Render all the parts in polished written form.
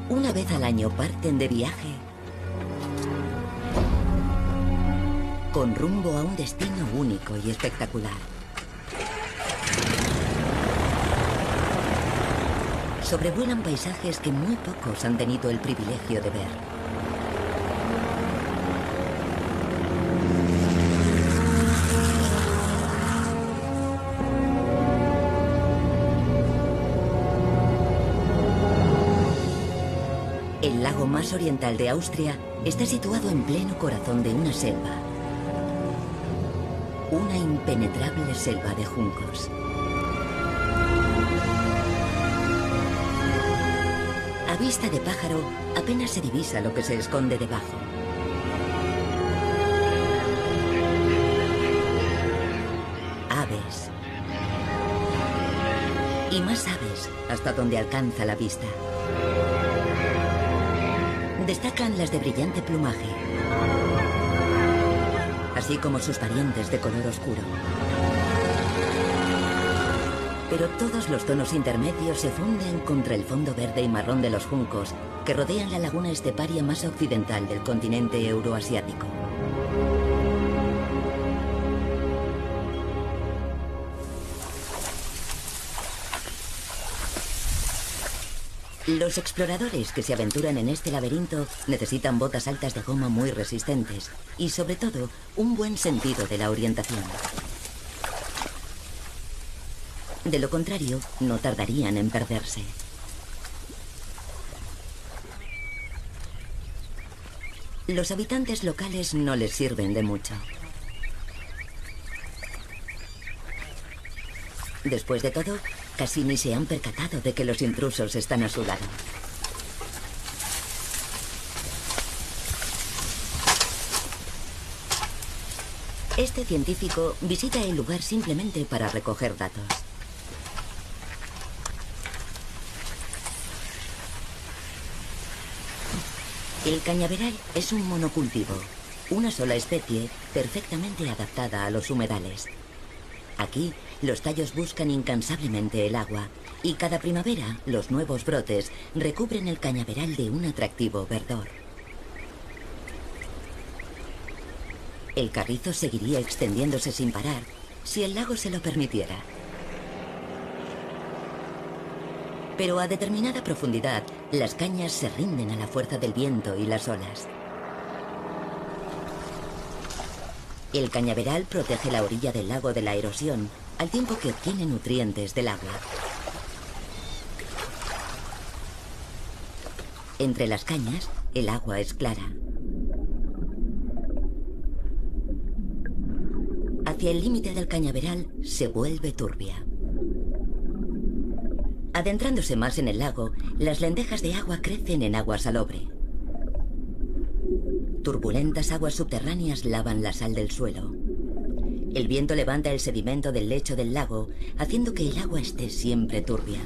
Una vez al año parten de viaje con rumbo a un destino único y espectacular. Sobrevuelan paisajes que muy pocos han tenido el privilegio de ver. El lago más oriental de Austria está situado en pleno corazón de una selva. Una impenetrable selva de juncos. A vista de pájaro, apenas se divisa lo que se esconde debajo. Aves. Y más aves, hasta donde alcanza la vista. Destacan las de brillante plumaje, así como sus parientes de color oscuro. Pero todos los tonos intermedios se funden contra el fondo verde y marrón de los juncos que rodean la laguna esteparia más occidental del continente euroasiático. Los exploradores que se aventuran en este laberinto necesitan botas altas de goma muy resistentes y, sobre todo, un buen sentido de la orientación. De lo contrario, no tardarían en perderse. Los habitantes locales no les sirven de mucho. Después de todo, casi ni se han percatado de que los intrusos están a su lado. Este científico visita el lugar simplemente para recoger datos. El cañaveral es un monocultivo, una sola especie perfectamente adaptada a los humedales. Aquí, los tallos buscan incansablemente el agua y cada primavera los nuevos brotes recubren el cañaveral de un atractivo verdor. El carrizo seguiría extendiéndose sin parar si el lago se lo permitiera. Pero a determinada profundidad, las cañas se rinden a la fuerza del viento y las olas. El cañaveral protege la orilla del lago de la erosión, al tiempo que obtiene nutrientes del agua. Entre las cañas, el agua es clara. Hacia el límite del cañaveral se vuelve turbia. Adentrándose más en el lago, las lentejas de agua crecen en agua salobre. Turbulentas aguas subterráneas lavan la sal del suelo. El viento levanta el sedimento del lecho del lago, haciendo que el agua esté siempre turbia.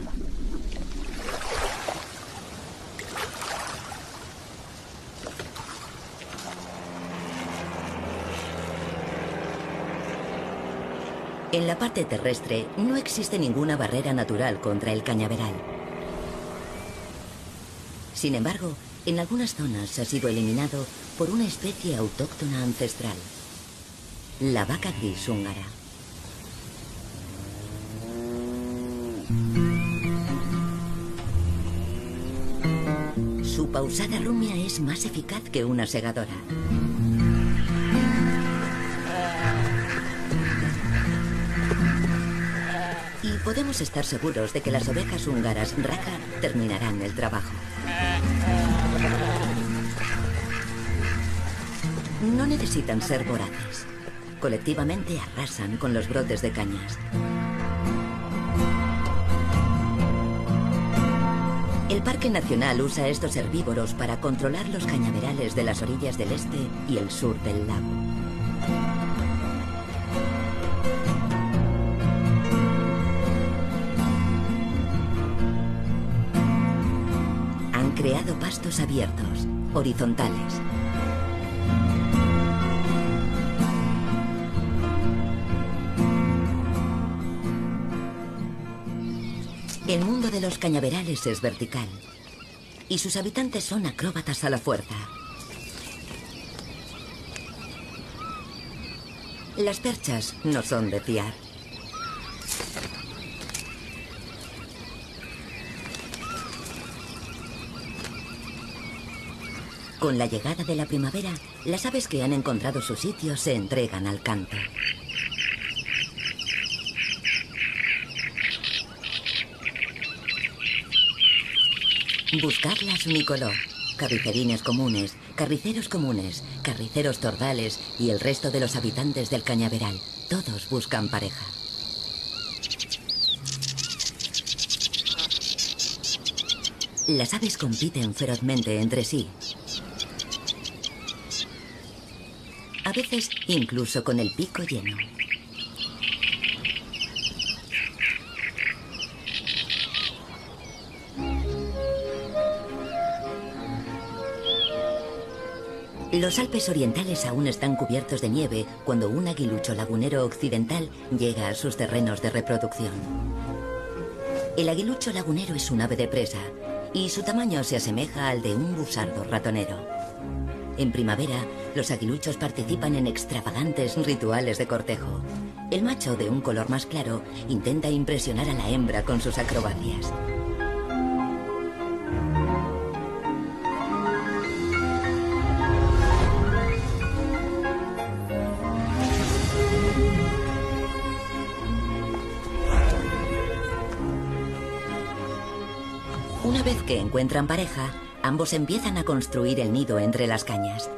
En la parte terrestre no existe ninguna barrera natural contra el cañaveral. Sin embargo, en algunas zonas ha sido eliminado por una especie autóctona ancestral, la vaca gris húngara. Su pausada rumia es más eficaz que una segadora. Y podemos estar seguros de que las ovejas húngaras Raka terminarán el trabajo. No necesitan ser voraces. Colectivamente arrasan con los brotes de cañas. El Parque Nacional usa estos herbívoros para controlar los cañaverales de las orillas del este y el sur del lago. Han creado pastos abiertos, horizontales. El mundo de los cañaverales es vertical y sus habitantes son acróbatas a la fuerza. Las perchas no son de fiar. Con la llegada de la primavera, las aves que han encontrado su sitio se entregan al canto. Buscarlas unicolor, carricerines comunes, carriceros comunes, carriceros tordales y el resto de los habitantes del cañaveral. Todos buscan pareja. Las aves compiten ferozmente entre sí. A veces incluso con el pico lleno. Los Alpes orientales aún están cubiertos de nieve cuando un aguilucho lagunero occidental llega a sus terrenos de reproducción. El aguilucho lagunero es un ave de presa y su tamaño se asemeja al de un busardo ratonero. En primavera, los aguiluchos participan en extravagantes rituales de cortejo. El macho, de un color más claro, intenta impresionar a la hembra con sus acrobacias. Una vez que encuentran pareja, ambos empiezan a construir el nido entre las cañas.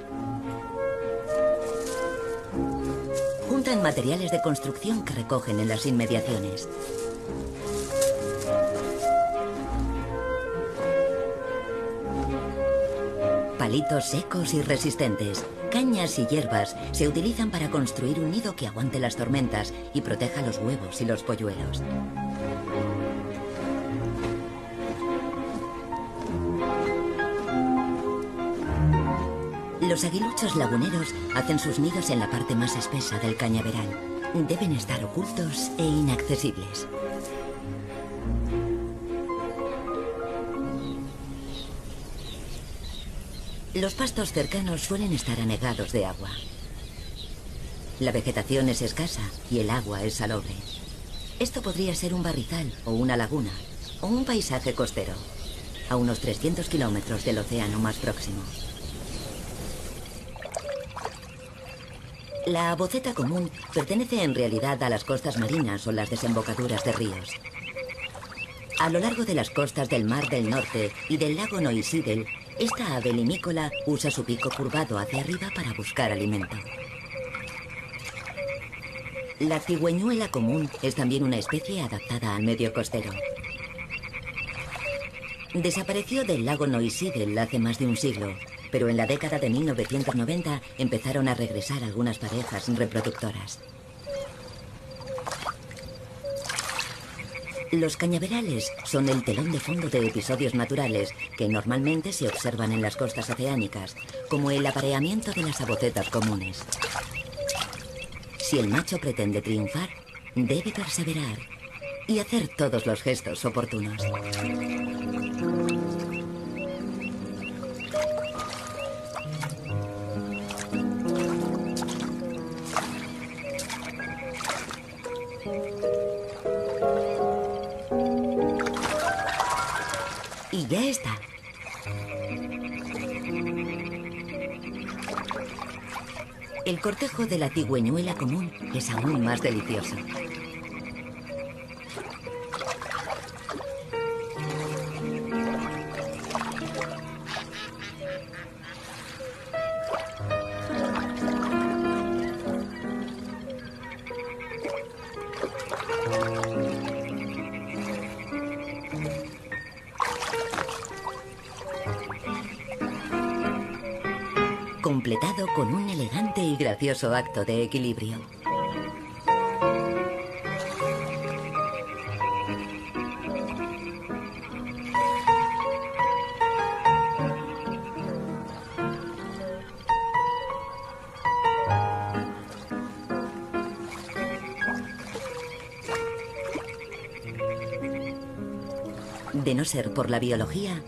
Juntan materiales de construcción que recogen en las inmediaciones. Palitos secos y resistentes, cañas y hierbas se utilizan para construir un nido que aguante las tormentas y proteja los huevos y los polluelos. Los aguiluchos laguneros hacen sus nidos en la parte más espesa del cañaveral. Deben estar ocultos e inaccesibles. Los pastos cercanos suelen estar anegados de agua. La vegetación es escasa y el agua es salobre. Esto podría ser un barrizal o una laguna, o un paisaje costero, a unos 300 kilómetros del océano más próximo. La boceta común pertenece en realidad a las costas marinas o las desembocaduras de ríos. A lo largo de las costas del Mar del Norte y del lago Neusiedl, esta ave limícola usa su pico curvado hacia arriba para buscar alimento. La cigüeñuela común es también una especie adaptada al medio costero. Desapareció del lago Neusiedl hace más de un siglo, pero en la década de 1990 empezaron a regresar algunas parejas reproductoras. Los cañaverales son el telón de fondo de episodios naturales que normalmente se observan en las costas oceánicas, como el apareamiento de las avocetas comunes. Si el macho pretende triunfar, debe perseverar y hacer todos los gestos oportunos. Y ya está. El cortejo de la cigüeñuela común es aún más delicioso. Completado con un elegante y gracioso acto de equilibrio. De no ser por la biología,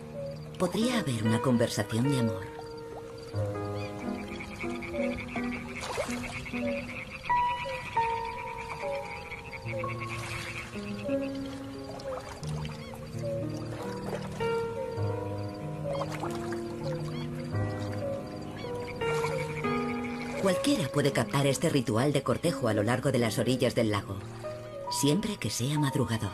podría haber una conversación de amor. Cualquiera puede captar este ritual de cortejo a lo largo de las orillas del lago, siempre que sea madrugador.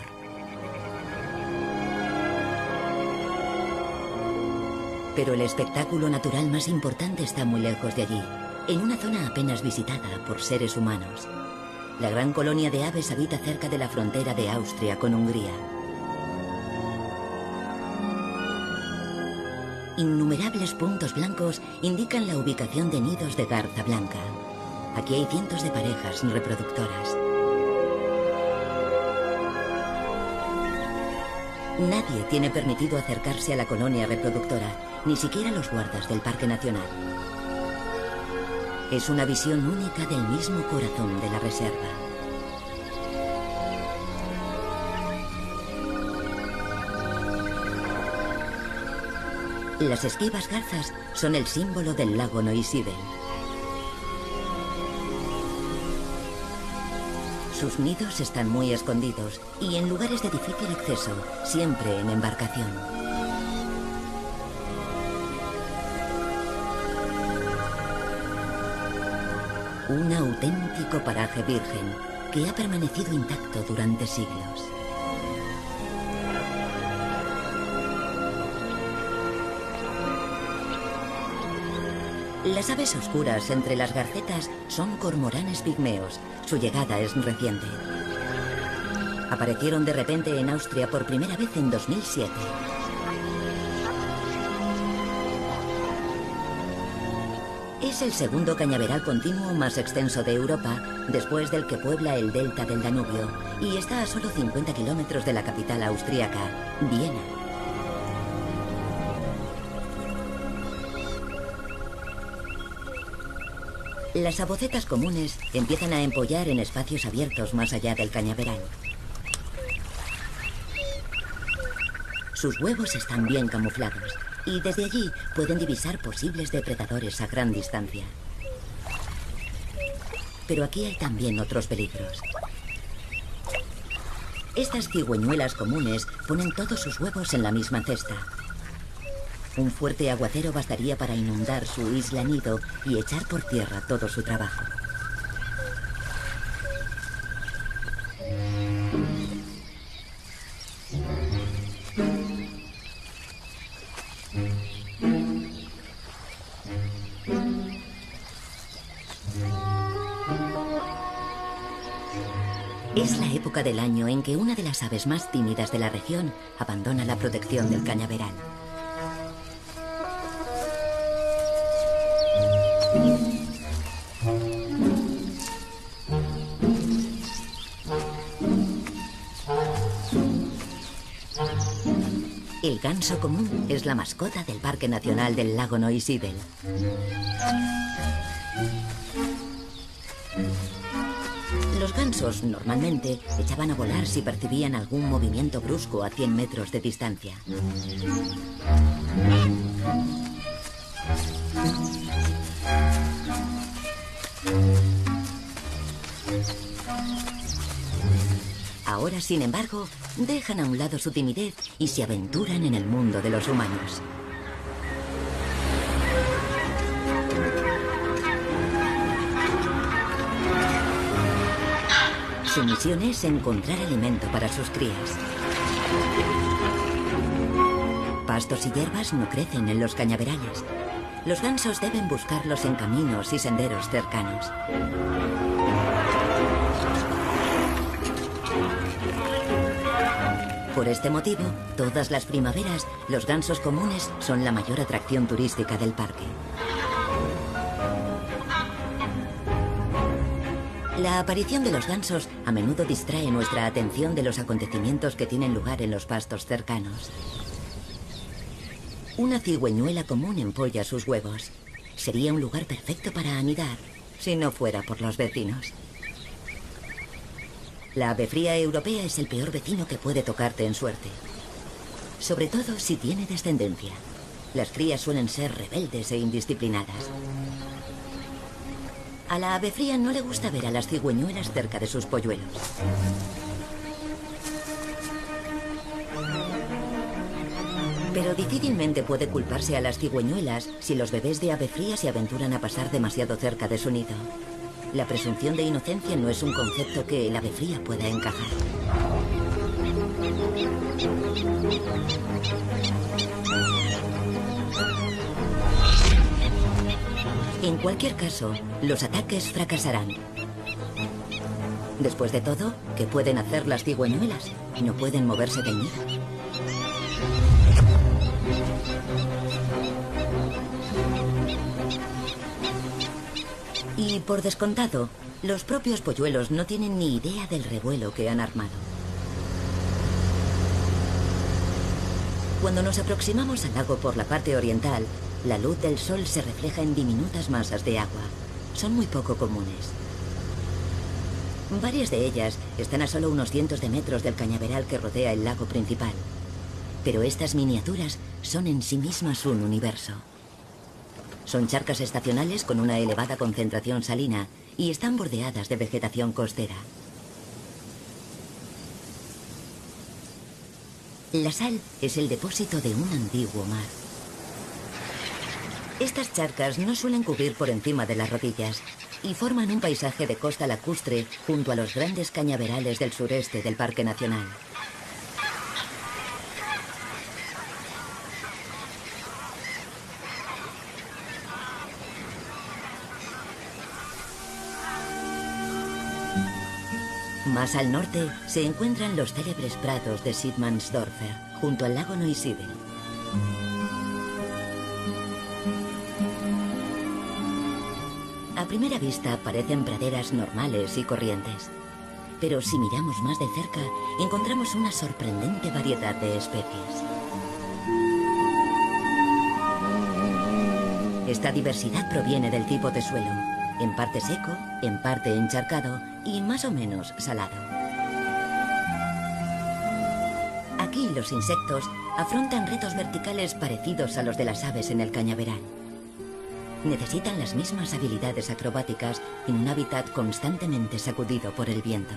Pero el espectáculo natural más importante está muy lejos de allí, en una zona apenas visitada por seres humanos. La gran colonia de aves habita cerca de la frontera de Austria con Hungría. Innumerables puntos blancos indican la ubicación de nidos de garza blanca. Aquí hay cientos de parejas reproductoras. Nadie tiene permitido acercarse a la colonia reproductora, ni siquiera los guardas del Parque Nacional. Es una visión única del mismo corazón de la reserva. Las esquivas garzas son el símbolo del lago Neusiedl. Sus nidos están muy escondidos y en lugares de difícil acceso, siempre en embarcación. Un auténtico paraje virgen que ha permanecido intacto durante siglos. Las aves oscuras entre las garcetas son cormoranes pigmeos. Su llegada es reciente. Aparecieron de repente en Austria por primera vez en 2007. Es el segundo cañaveral continuo más extenso de Europa, después del que puebla el delta del Danubio, y está a solo 50 kilómetros de la capital austríaca, Viena. Las abocetas comunes empiezan a empollar en espacios abiertos más allá del cañaveral. Sus huevos están bien camuflados y desde allí pueden divisar posibles depredadores a gran distancia. Pero aquí hay también otros peligros. Estas cigüeñuelas comunes ponen todos sus huevos en la misma cesta. Un fuerte aguacero bastaría para inundar su isla nido y echar por tierra todo su trabajo. Es la época del año en que una de las aves más tímidas de la región abandona la protección del cañaveral. El ganso común es la mascota del Parque Nacional del Lago Neusiedl. Los gansos normalmente echaban a volar si percibían algún movimiento brusco a 100 metros de distancia. Ahora, sin embargo, dejan a un lado su timidez y se aventuran en el mundo de los humanos. Su misión es encontrar alimento para sus crías. Pastos y hierbas no crecen en los cañaverales. Los gansos deben buscarlos en caminos y senderos cercanos. Por este motivo, todas las primaveras, los gansos comunes son la mayor atracción turística del parque. La aparición de los gansos a menudo distrae nuestra atención de los acontecimientos que tienen lugar en los pastos cercanos. Una cigüeñuela común empolla sus huevos. Sería un lugar perfecto para anidar, si no fuera por los vecinos. La ave fría europea es el peor vecino que puede tocarte en suerte. Sobre todo si tiene descendencia. Las crías suelen ser rebeldes e indisciplinadas. A la ave fría no le gusta ver a las cigüeñuelas cerca de sus polluelos. Pero difícilmente puede culparse a las cigüeñuelas si los bebés de ave fría se aventuran a pasar demasiado cerca de su nido. La presunción de inocencia no es un concepto que el ave fría pueda encajar. En cualquier caso, los ataques fracasarán. Después de todo, ¿qué pueden hacer las cigüeñuelas? No pueden moverse del nido. Y por descontado, los propios polluelos no tienen ni idea del revuelo que han armado. Cuando nos aproximamos al lago por la parte oriental, la luz del sol se refleja en diminutas masas de agua. Son muy poco comunes. Varias de ellas están a solo unos cientos de metros del cañaveral que rodea el lago principal. Pero estas miniaturas son en sí mismas un universo. Son charcas estacionales con una elevada concentración salina y están bordeadas de vegetación costera. La sal es el depósito de un antiguo mar. Estas charcas no suelen cubrir por encima de las rodillas y forman un paisaje de costa lacustre junto a los grandes cañaverales del sureste del Parque Nacional. Más al norte se encuentran los célebres prados de Siedmannsdorfer, junto al lago Neusiedl. A primera vista parecen praderas normales y corrientes, pero si miramos más de cerca encontramos una sorprendente variedad de especies. Esta diversidad proviene del tipo de suelo, en parte seco, en parte encharcado y más o menos salado. Aquí los insectos afrontan retos verticales parecidos a los de las aves en el cañaveral. Necesitan las mismas habilidades acrobáticas en un hábitat constantemente sacudido por el viento.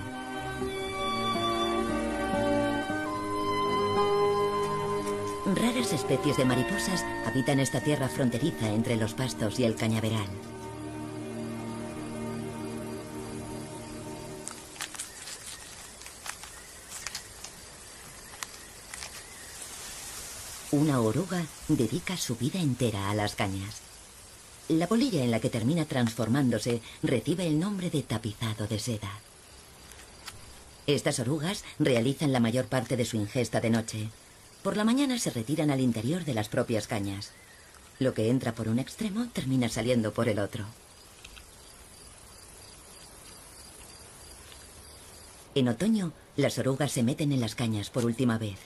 Raras especies de mariposas habitan esta tierra fronteriza entre los pastos y el cañaveral. Una oruga dedica su vida entera a las cañas. La polilla en la que termina transformándose recibe el nombre de tapizado de seda. Estas orugas realizan la mayor parte de su ingesta de noche. Por la mañana se retiran al interior de las propias cañas. Lo que entra por un extremo termina saliendo por el otro. En otoño, las orugas se meten en las cañas por última vez.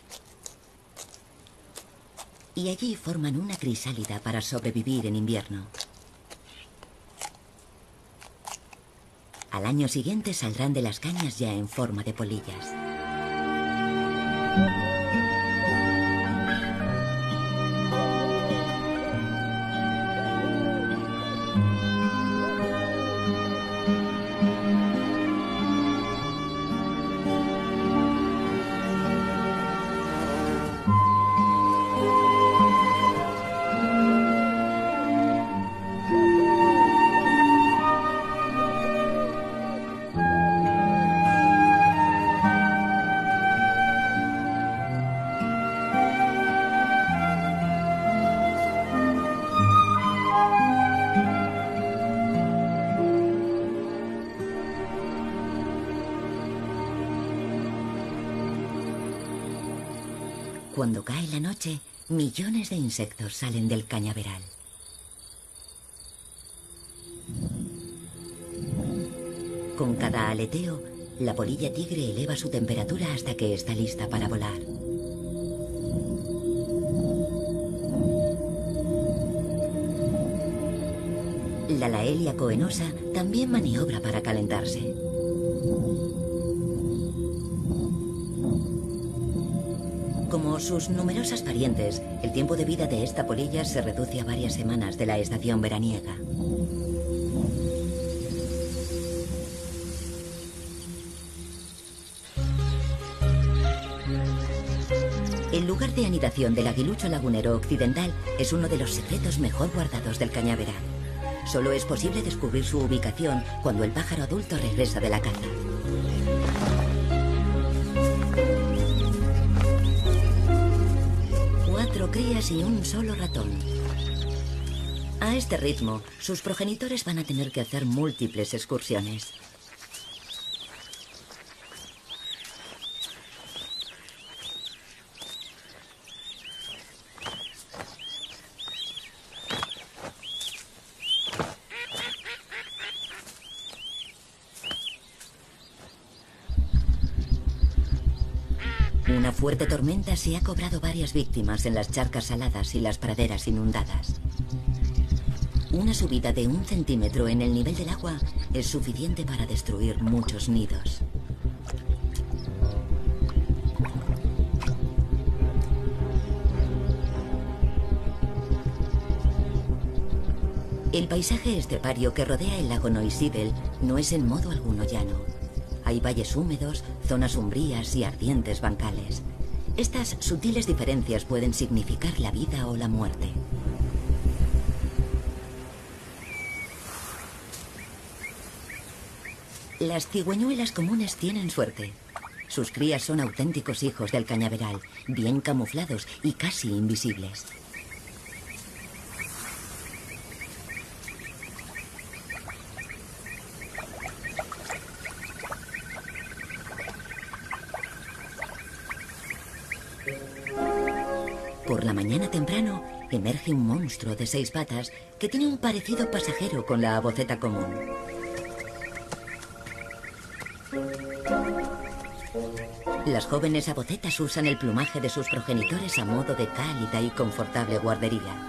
Y allí forman una crisálida para sobrevivir en invierno. Al año siguiente saldrán de las cañas ya en forma de polillas. Cuando cae la noche, millones de insectos salen del cañaveral. Con cada aleteo, la polilla tigre eleva su temperatura hasta que está lista para volar. La Laelia coenosa también maniobra para calentarse. Como Como sus numerosas parientes, el tiempo de vida de esta polilla se reduce a varias semanas de la estación veraniega. El lugar de anidación del aguilucho lagunero occidental es uno de los secretos mejor guardados del cañaveral. Solo es posible descubrir su ubicación cuando el pájaro adulto regresa de la caza. Cuatro crías y un solo ratón. A este ritmo, sus progenitores van a tener que hacer múltiples excursiones. Una fuerte tormenta se ha cobrado varias víctimas en las charcas saladas y las praderas inundadas. Una subida de 1 centímetro en el nivel del agua es suficiente para destruir muchos nidos. El paisaje estepario que rodea el lago Neusiedl no es en modo alguno llano. Hay valles húmedos, zonas umbrías y ardientes bancales. Estas sutiles diferencias pueden significar la vida o la muerte. Las cigüeñuelas comunes tienen suerte. Sus crías son auténticos hijos del cañaveral, bien camuflados y casi invisibles. Por la mañana temprano, emerge un monstruo de 6 patas que tiene un parecido pasajero con la aboceta común. Las jóvenes abocetas usan el plumaje de sus progenitores a modo de cálida y confortable guardería.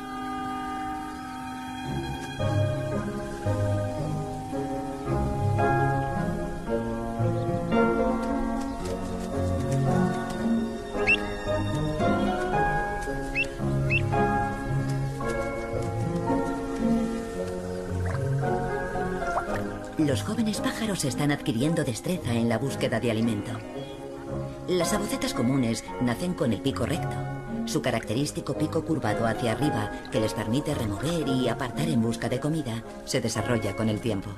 Los jóvenes pájaros están adquiriendo destreza en la búsqueda de alimento. Las abocetas comunes nacen con el pico recto. Su característico pico curvado hacia arriba, que les permite remover y apartar en busca de comida, se desarrolla con el tiempo.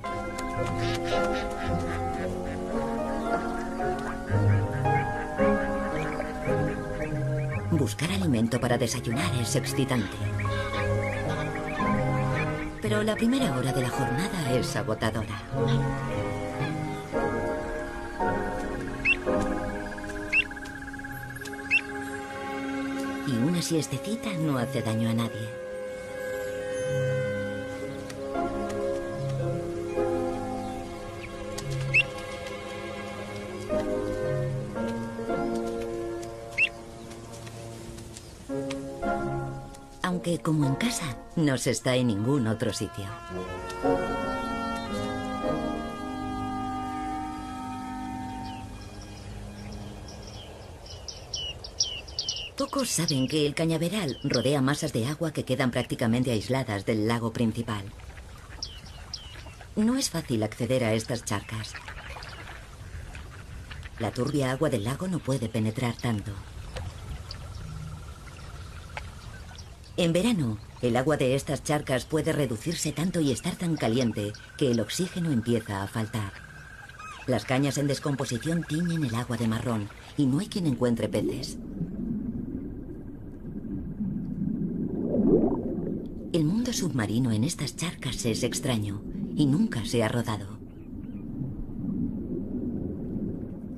Buscar alimento para desayunar es excitante. Pero la primera hora de la jornada es agotadora. Y una siestecita no hace daño a nadie. Aunque, como en casa, no se está en ningún otro sitio. Pocos saben que el cañaveral rodea masas de agua que quedan prácticamente aisladas del lago principal. No es fácil acceder a estas charcas. La turbia agua del lago no puede penetrar tanto. En verano, el agua de estas charcas puede reducirse tanto y estar tan caliente que el oxígeno empieza a faltar. Las cañas en descomposición tiñen el agua de marrón y no hay quien encuentre peces. El mundo submarino en estas charcas es extraño y nunca se ha rodado.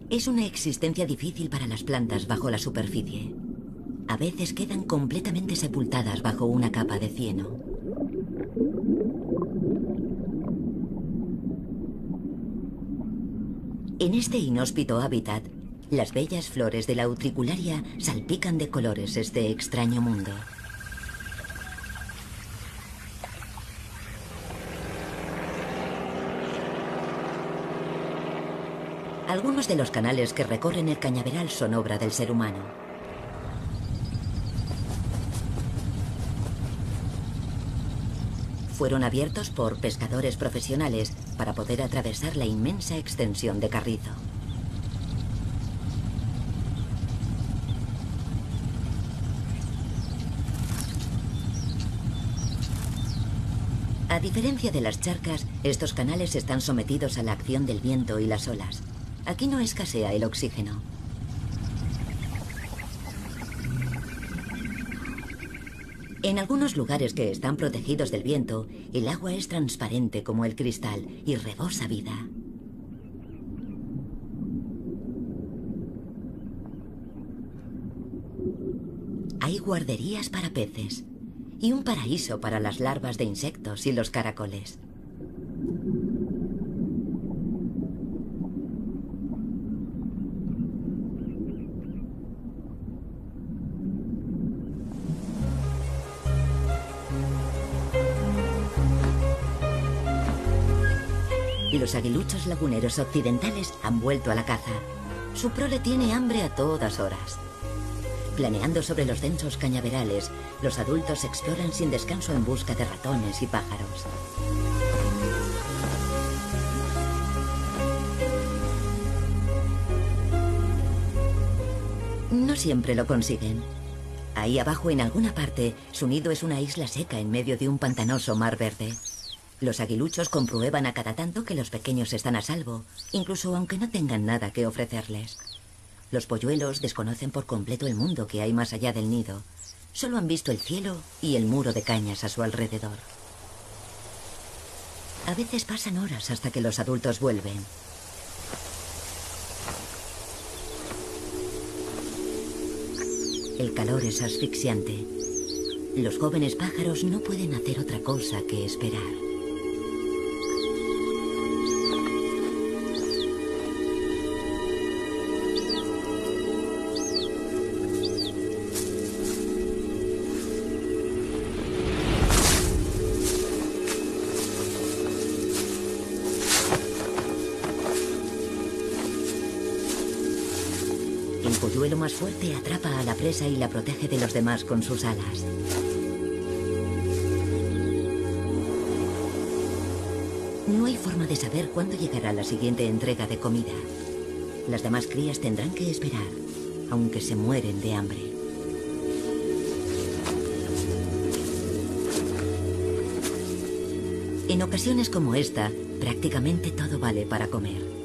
Es una existencia difícil para las plantas bajo la superficie. A veces quedan completamente sepultadas bajo una capa de cieno. En este inhóspito hábitat, las bellas flores de la utricularia salpican de colores este extraño mundo. Algunos de los canales que recorren el cañaveral son obra del ser humano. Fueron abiertos por pescadores profesionales para poder atravesar la inmensa extensión de Carrizo. A diferencia de las charcas, estos canales están sometidos a la acción del viento y las olas. Aquí no escasea el oxígeno. En algunos lugares que están protegidos del viento, el agua es transparente como el cristal y rebosa vida. Hay guarderías para peces y un paraíso para las larvas de insectos y los caracoles. Los aguiluchos laguneros occidentales han vuelto a la caza. Su prole tiene hambre a todas horas. Planeando sobre los densos cañaverales, los adultos exploran sin descanso en busca de ratones y pájaros. No siempre lo consiguen. Ahí abajo, en alguna parte, su nido es una isla seca en medio de un pantanoso mar verde. Los aguiluchos comprueban a cada tanto que los pequeños están a salvo, incluso aunque no tengan nada que ofrecerles. Los polluelos desconocen por completo el mundo que hay más allá del nido. Solo han visto el cielo y el muro de cañas a su alrededor. A veces pasan horas hasta que los adultos vuelven. El calor es asfixiante. Los jóvenes pájaros no pueden hacer otra cosa que esperar. El polluelo más fuerte atrapa a la presa y la protege de los demás con sus alas. No hay forma de saber cuándo llegará la siguiente entrega de comida. Las demás crías tendrán que esperar, aunque se mueren de hambre. En ocasiones como esta, prácticamente todo vale para comer.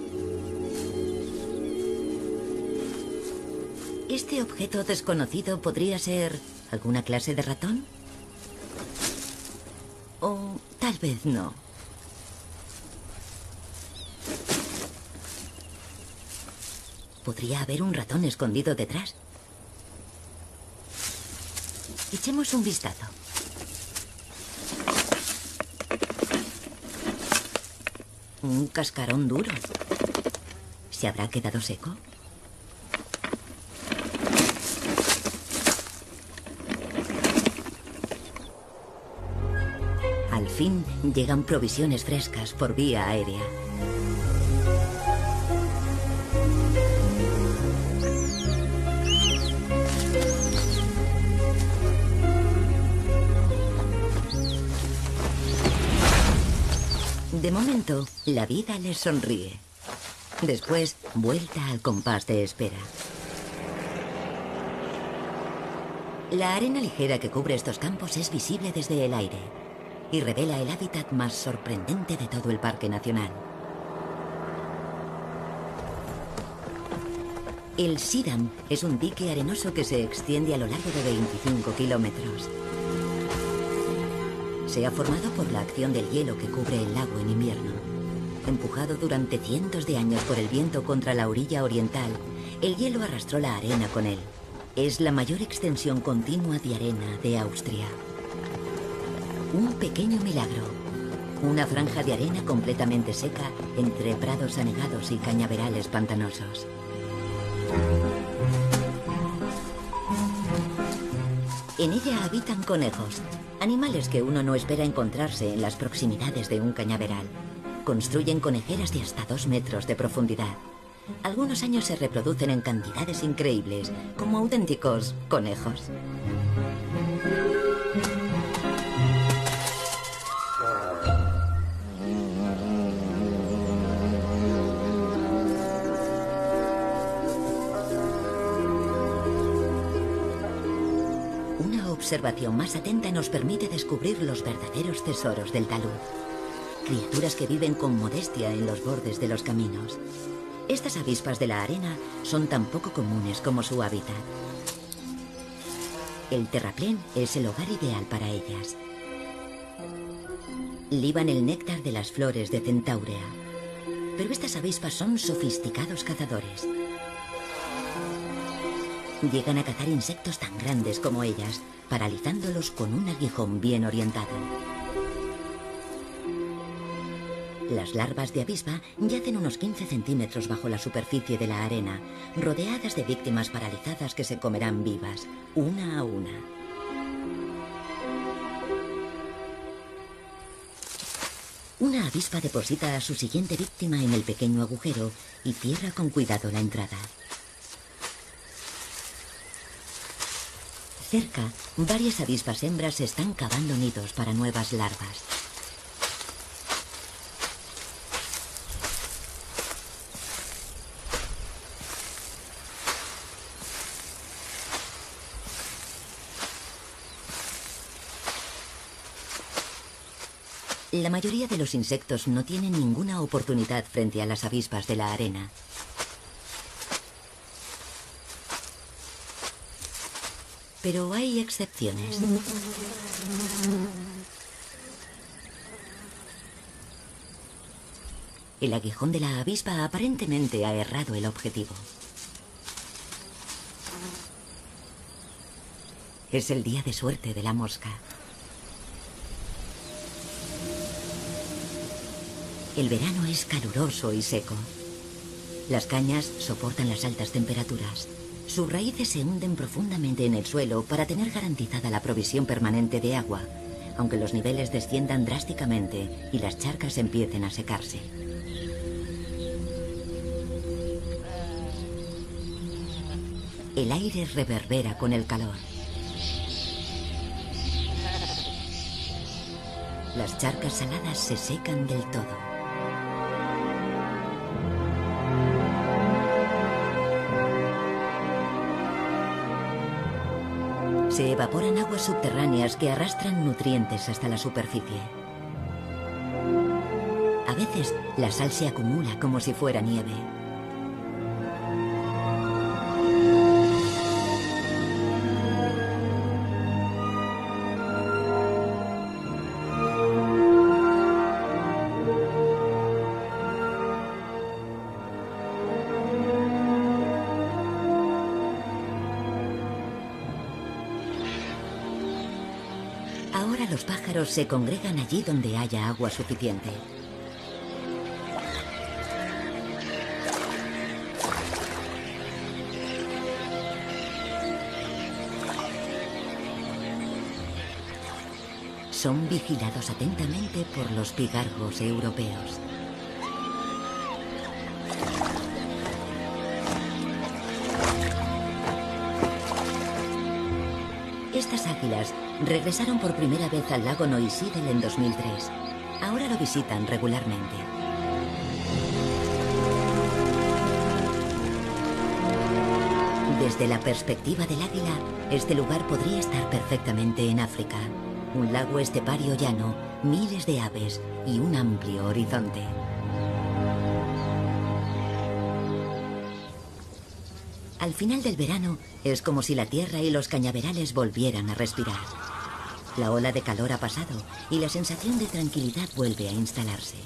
¿Este objeto desconocido podría ser alguna clase de ratón? O tal vez no. ¿Podría haber un ratón escondido detrás? Echemos un vistazo. Un cascarón duro. ¿Se habrá quedado seco? Al fin llegan provisiones frescas por vía aérea. De momento, la vida les sonríe. Después, vuelta al compás de espera. La arena ligera que cubre estos campos es visible desde el aire y revela el hábitat más sorprendente de todo el Parque Nacional. El Sidam es un dique arenoso que se extiende a lo largo de 25 kilómetros. Se ha formado por la acción del hielo que cubre el lago en invierno. Empujado durante cientos de años por el viento contra la orilla oriental, el hielo arrastró la arena con él. Es la mayor extensión continua de arena de Austria. Un pequeño milagro. Una franja de arena completamente seca entre prados anegados y cañaverales pantanosos. En ella habitan conejos, animales que uno no espera encontrarse en las proximidades de un cañaveral. Construyen conejeras de hasta 2 metros de profundidad. Algunos años se reproducen en cantidades increíbles, como auténticos conejos. observación más atenta nos permite descubrir los verdaderos tesoros del talud. Criaturas que viven con modestia en los bordes de los caminos. Estas avispas de la arena son tan poco comunes como su hábitat. El terraplén es el hogar ideal para ellas. Liban el néctar de las flores de Centaurea. Pero estas avispas son sofisticados cazadores. Llegan a cazar insectos tan grandes como ellas, paralizándolos con un aguijón bien orientado. Las larvas de avispa yacen unos 15 centímetros bajo la superficie de la arena, rodeadas de víctimas paralizadas que se comerán vivas, una a una. Una avispa deposita a su siguiente víctima en el pequeño agujero y cierra con cuidado la entrada. Cerca, varias avispas hembras están cavando nidos para nuevas larvas. La mayoría de los insectos no tienen ninguna oportunidad frente a las avispas de la arena. Pero hay excepciones. El aguijón de la avispa aparentemente ha errado el objetivo. Es el día de suerte de la mosca. El verano es caluroso y seco. Las cañas soportan las altas temperaturas. Sus raíces se hunden profundamente en el suelo para tener garantizada la provisión permanente de agua, aunque los niveles desciendan drásticamente y las charcas empiecen a secarse. El aire reverbera con el calor. Las charcas saladas se secan del todo. Se evaporan aguas subterráneas que arrastran nutrientes hasta la superficie. A veces, la sal se acumula como si fuera nieve. Ahora los pájaros se congregan allí donde haya agua suficiente. Son vigilados atentamente por los pigargos europeos. Estas águilas regresaron por primera vez al lago Neusiedl en 2003. Ahora lo visitan regularmente. Desde la perspectiva del águila, este lugar podría estar perfectamente en África. Un lago estepario llano, miles de aves y un amplio horizonte. Al final del verano, es como si la tierra y los cañaverales volvieran a respirar. La ola de calor ha pasado y la sensación de tranquilidad vuelve a instalarse.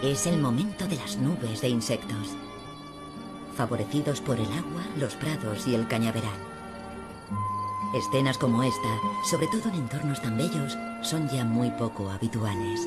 Es el momento de las nubes de insectos, favorecidos por el agua, los prados y el cañaveral. Escenas como esta, sobre todo en entornos tan bellos, son ya muy poco habituales.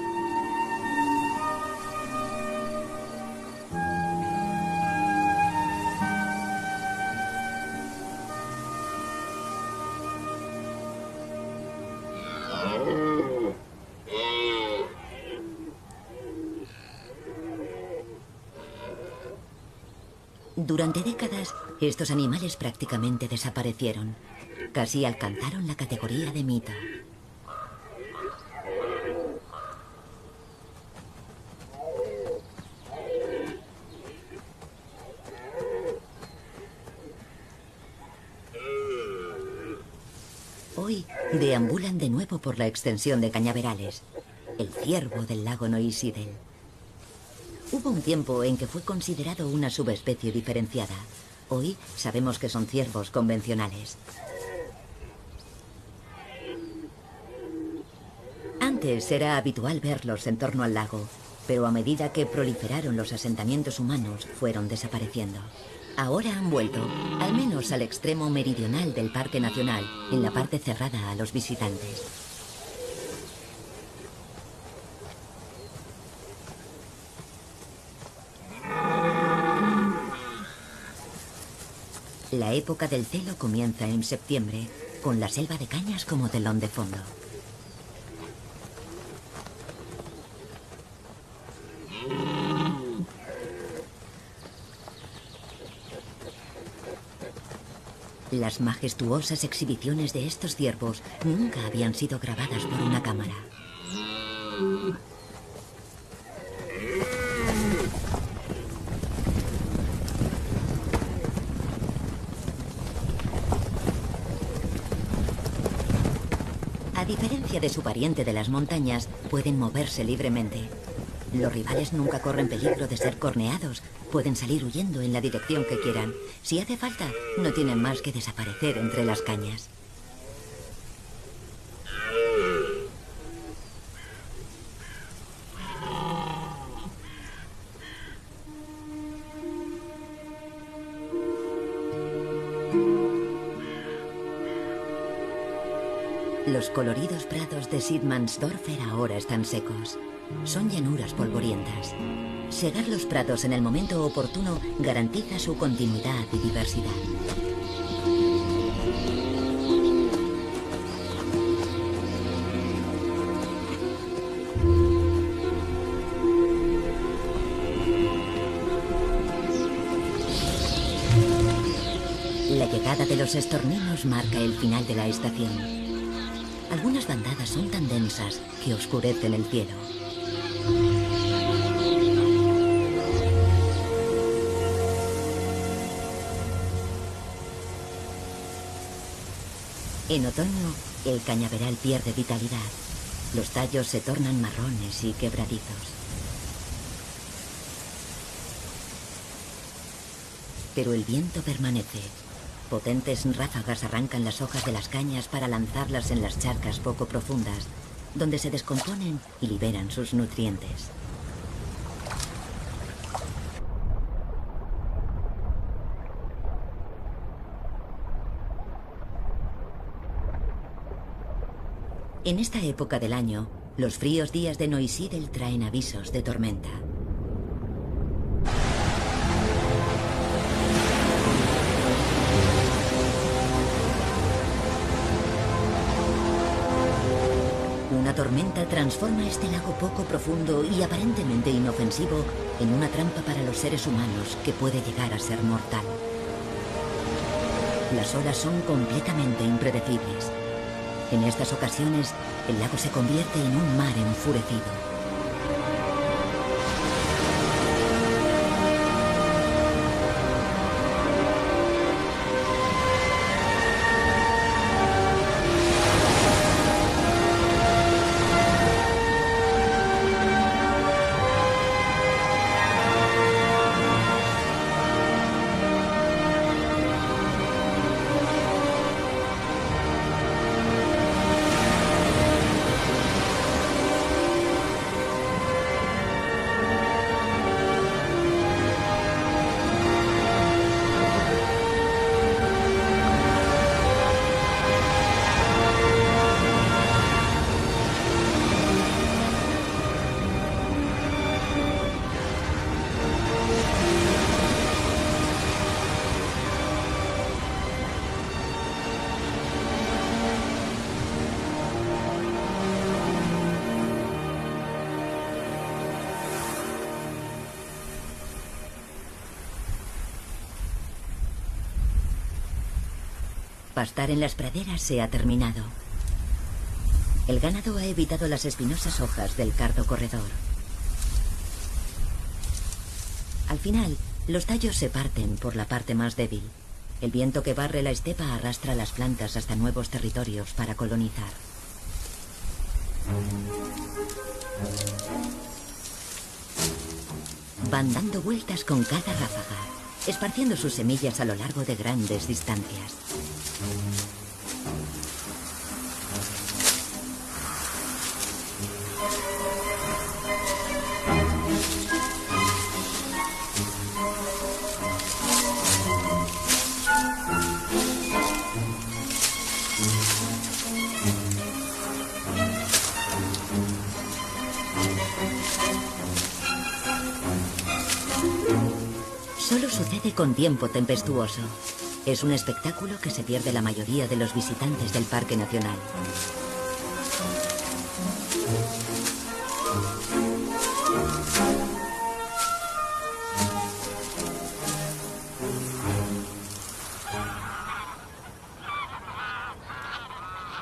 Durante décadas, estos animales prácticamente desaparecieron. Casi alcanzaron la categoría de mito. Deambulan de nuevo por la extensión de cañaverales. El ciervo del lago Noisídel. Hubo un tiempo en que fue considerado una subespecie diferenciada. Hoy sabemos que son ciervos convencionales. Antes era habitual verlos en torno al lago, pero a medida que proliferaron los asentamientos humanos, fueron desapareciendo. Ahora han vuelto, al menos al extremo meridional del Parque Nacional, en la parte cerrada a los visitantes. La época del celo comienza en septiembre, con la selva de cañas como telón de fondo. Las majestuosas exhibiciones de estos ciervos nunca habían sido grabadas por una cámara. A diferencia de su pariente de las montañas, pueden moverse libremente. Los rivales nunca corren peligro de ser corneados. Pueden salir huyendo en la dirección que quieran. Si hace falta, no tienen más que desaparecer entre las cañas. Los coloridos prados de Siedmannsdorfer ahora están secos. Son llanuras polvorientas. Segar los prados en el momento oportuno garantiza su continuidad y diversidad. La llegada de los estorninos marca el final de la estación. Algunas bandadas son tan densas que oscurecen el cielo. En otoño, el cañaveral pierde vitalidad. Los tallos se tornan marrones y quebradizos. Pero el viento permanece. Potentes ráfagas arrancan las hojas de las cañas para lanzarlas en las charcas poco profundas, donde se descomponen y liberan sus nutrientes. En esta época del año, los fríos días de Noisídel traen avisos de tormenta. Una tormenta transforma este lago poco profundo y aparentemente inofensivo en una trampa para los seres humanos que puede llegar a ser mortal. Las olas son completamente impredecibles. En estas ocasiones, el lago se convierte en un mar enfurecido. Pastar en las praderas se ha terminado. El ganado ha evitado las espinosas hojas del cardo corredor. Al final, los tallos se parten por la parte más débil. El viento que barre la estepa arrastra las plantas hasta nuevos territorios para colonizar. Van dando vueltas con cada ráfaga, esparciendo sus semillas a lo largo de grandes distancias. Solo sucede con tiempo tempestuoso. Es un espectáculo que se pierde la mayoría de los visitantes del Parque Nacional.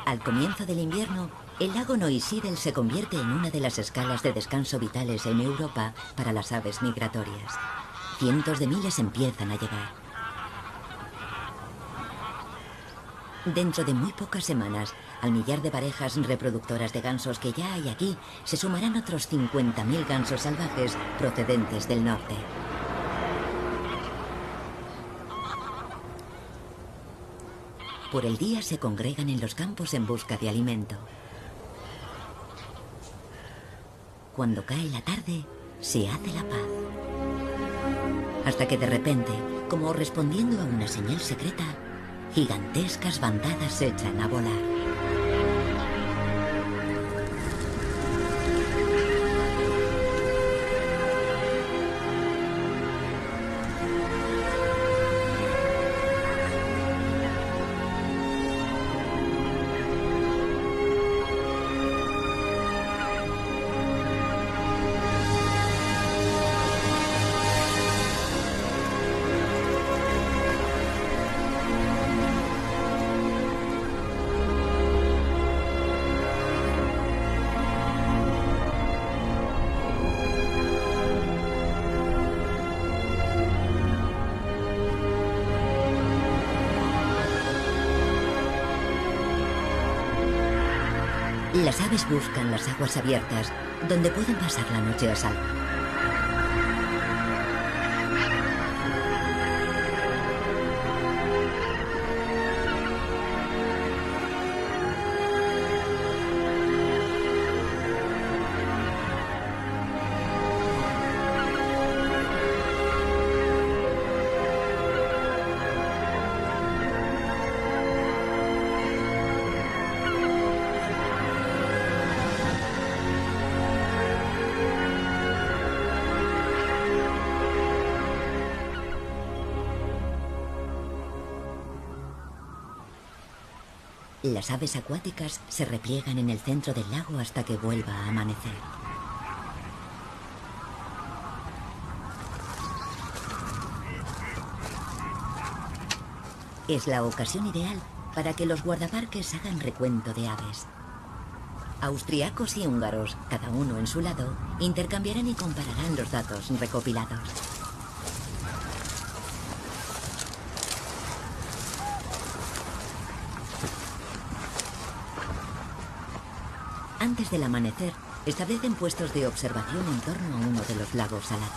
Al comienzo del invierno, el lago Neusiedl se convierte en una de las escalas de descanso vitales en Europa para las aves migratorias. Cientos de miles empiezan a llegar. Dentro de muy pocas semanas, al millar de parejas reproductoras de gansos que ya hay aquí, se sumarán otros 50.000 gansos salvajes procedentes del norte. Por el día se congregan en los campos en busca de alimento. Cuando cae la tarde, se hace la paz. Hasta que de repente, como respondiendo a una señal secreta, gigantescas bandadas se echan a volar. Las aves buscan las aguas abiertas, donde pueden pasar la noche a salvo. Las aves acuáticas se repliegan en el centro del lago hasta que vuelva a amanecer. Es la ocasión ideal para que los guardaparques hagan recuento de aves. Austriacos y húngaros, cada uno en su lado, intercambiarán y compararán los datos recopilados. Antes del amanecer, establecen puestos de observación en torno a uno de los lagos salados.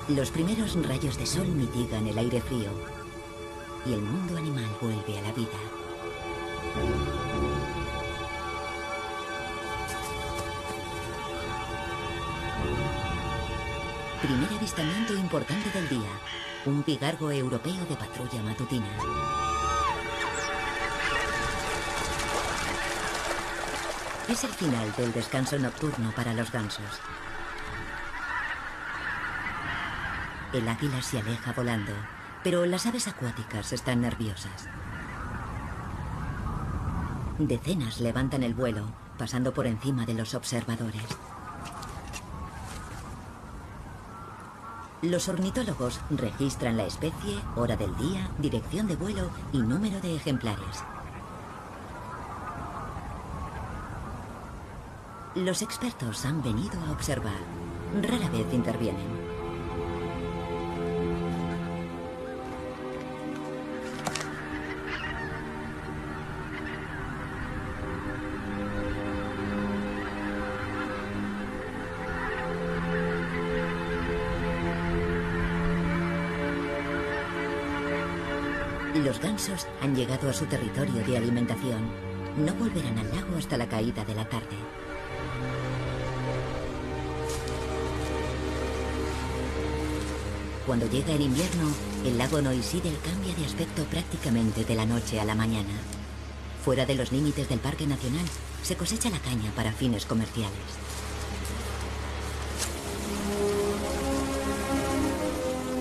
Los primeros rayos de sol mitigan el aire frío y el mundo animal vuelve a la vida. Primer avistamiento importante del día. Un pigargo europeo de patrulla matutina. Es el final del descanso nocturno para los gansos. El águila se aleja volando, pero las aves acuáticas están nerviosas. Decenas levantan el vuelo, pasando por encima de los observadores. Los ornitólogos registran la especie, hora del día, dirección de vuelo y número de ejemplares. Los expertos han venido a observar. Rara vez intervienen. Los gansos han llegado a su territorio de alimentación. No volverán al lago hasta la caída de la tarde. Cuando llega el invierno, el lago Neusiedl cambia de aspecto prácticamente de la noche a la mañana. Fuera de los límites del Parque Nacional, se cosecha la caña para fines comerciales.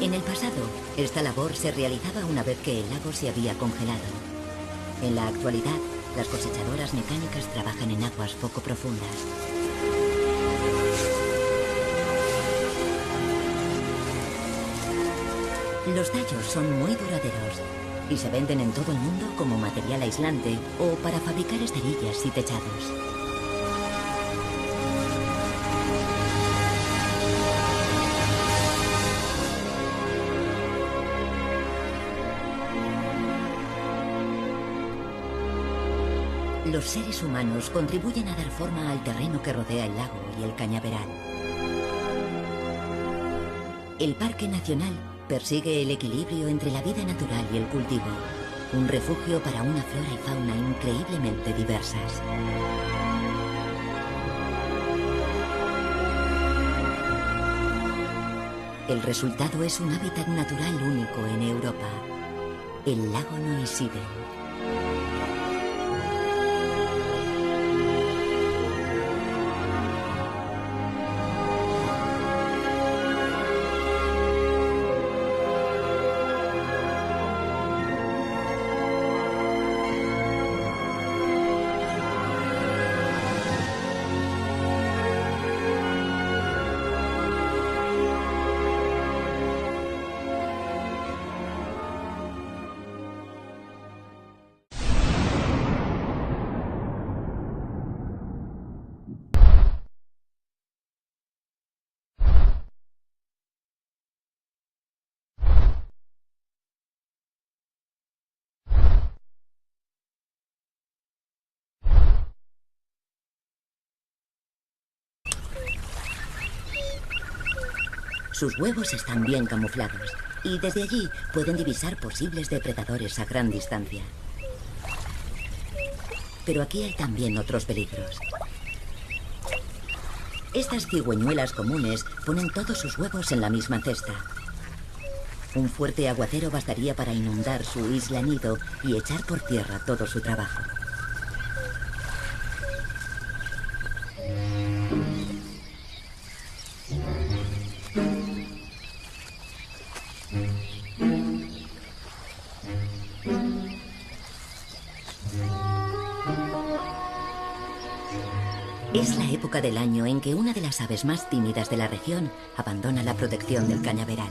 En el pasado, esta labor se realizaba una vez que el lago se había congelado. En la actualidad, las cosechadoras mecánicas trabajan en aguas poco profundas. Los tallos son muy duraderos y se venden en todo el mundo como material aislante o para fabricar esterillas y techados. Los seres humanos contribuyen a dar forma al terreno que rodea el lago y el cañaveral. El Parque Nacional persigue el equilibrio entre la vida natural y el cultivo, un refugio para una flora y fauna increíblemente diversas. El resultado es un hábitat natural único en Europa, el lago Neusiedl. Sus huevos están bien camuflados y desde allí pueden divisar posibles depredadores a gran distancia. Pero aquí hay también otros peligros. Estas cigüeñuelas comunes ponen todos sus huevos en la misma cesta. Un fuerte aguacero bastaría para inundar su isla nido y echar por tierra todo su trabajo. Es la época del año en que una de las aves más tímidas de la región abandona la protección del cañaveral.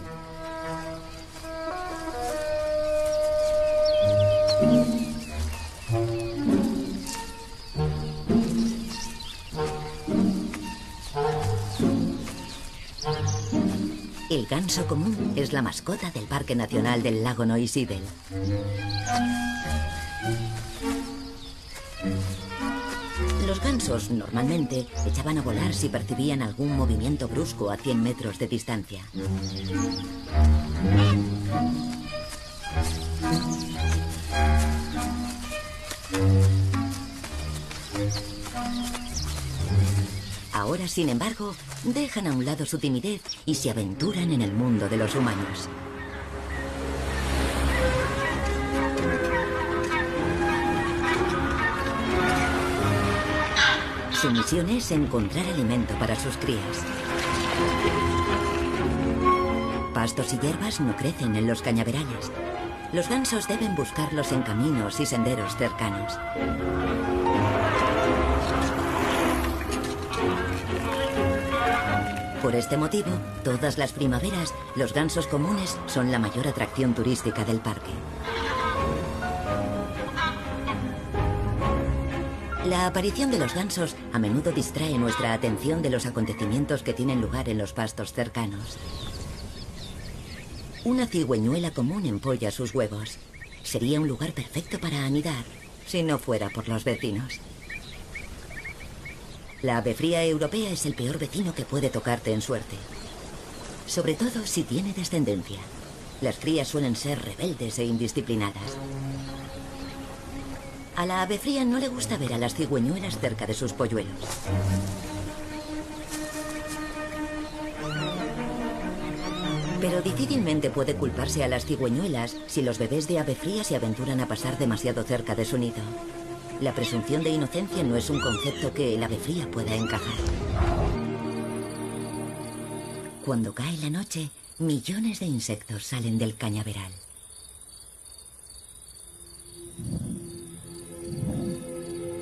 El ganso común es la mascota del Parque Nacional del lago Neusiedl. Los gansos normalmente echaban a volar si percibían algún movimiento brusco a 100 metros de distancia. Ahora, sin embargo, dejan a un lado su timidez y se aventuran en el mundo de los humanos. Su misión es encontrar alimento para sus crías. Pastos y hierbas no crecen en los cañaverales. Los gansos deben buscarlos en caminos y senderos cercanos. Por este motivo, todas las primaveras, los gansos comunes son la mayor atracción turística del parque. La aparición de los gansos a menudo distrae nuestra atención de los acontecimientos que tienen lugar en los pastos cercanos. Una cigüeñuela común empolla sus huevos. Sería un lugar perfecto para anidar, si no fuera por los vecinos. La ave fría europea es el peor vecino que puede tocarte en suerte. Sobre todo si tiene descendencia. Las crías suelen ser rebeldes e indisciplinadas. A la ave fría no le gusta ver a las cigüeñuelas cerca de sus polluelos. Pero difícilmente puede culparse a las cigüeñuelas si los bebés de ave fría se aventuran a pasar demasiado cerca de su nido. La presunción de inocencia no es un concepto que el ave fría pueda encajar. Cuando cae la noche, millones de insectos salen del cañaveral.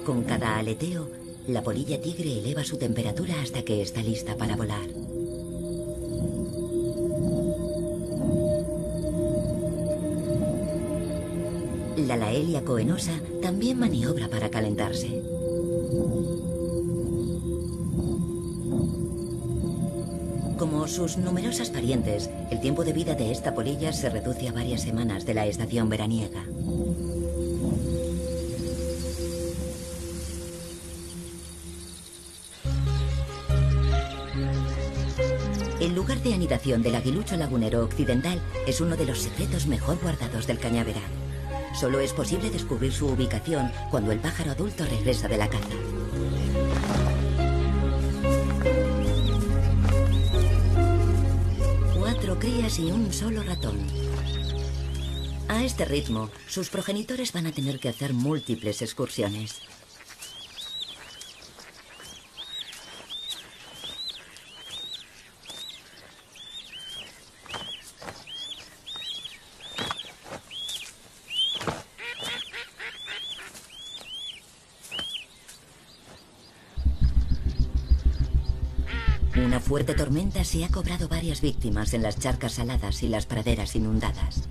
Con cada aleteo, la polilla tigre eleva su temperatura hasta que está lista para volar. La Laelia coenosa también maniobra para calentarse. Como sus numerosas parientes, el tiempo de vida de esta polilla se reduce a varias semanas de la estación veraniega. El lugar de anidación del aguilucho lagunero occidental es uno de los secretos mejor guardados del cañaveral. Solo es posible descubrir su ubicación cuando el pájaro adulto regresa de la caza. Cuatro crías y un solo ratón. A este ritmo, sus progenitores van a tener que hacer múltiples excursiones. Una fuerte tormenta se ha cobrado varias víctimas en las charcas saladas y las praderas inundadas.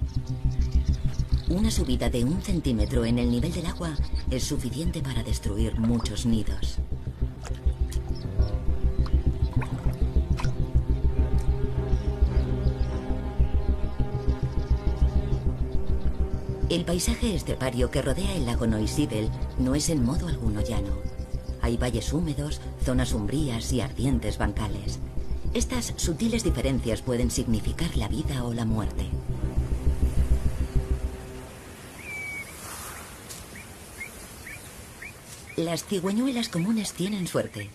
Una subida de 1 centímetro en el nivel del agua es suficiente para destruir muchos nidos. El paisaje estepario que rodea el lago Neusiedl no es en modo alguno llano. Hay valles húmedos, zonas umbrías y ardientes bancales. Estas sutiles diferencias pueden significar la vida o la muerte. Las cigüeñuelas comunes tienen suerte.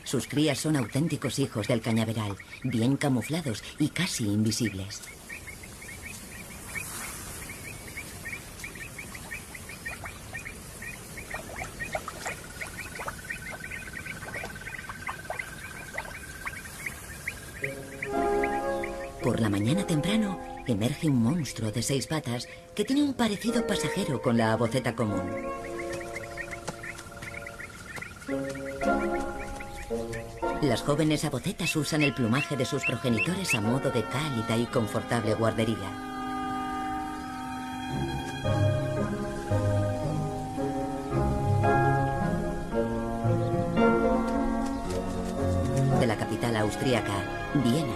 Sus crías son auténticos hijos del cañaveral, bien camuflados y casi invisibles. Por la mañana temprano, emerge un monstruo de 6 patas que tiene un parecido pasajero con la aboceta común. Las jóvenes abocetas usan el plumaje de sus progenitores a modo de cálida y confortable guardería. De la capital austríaca, Viena.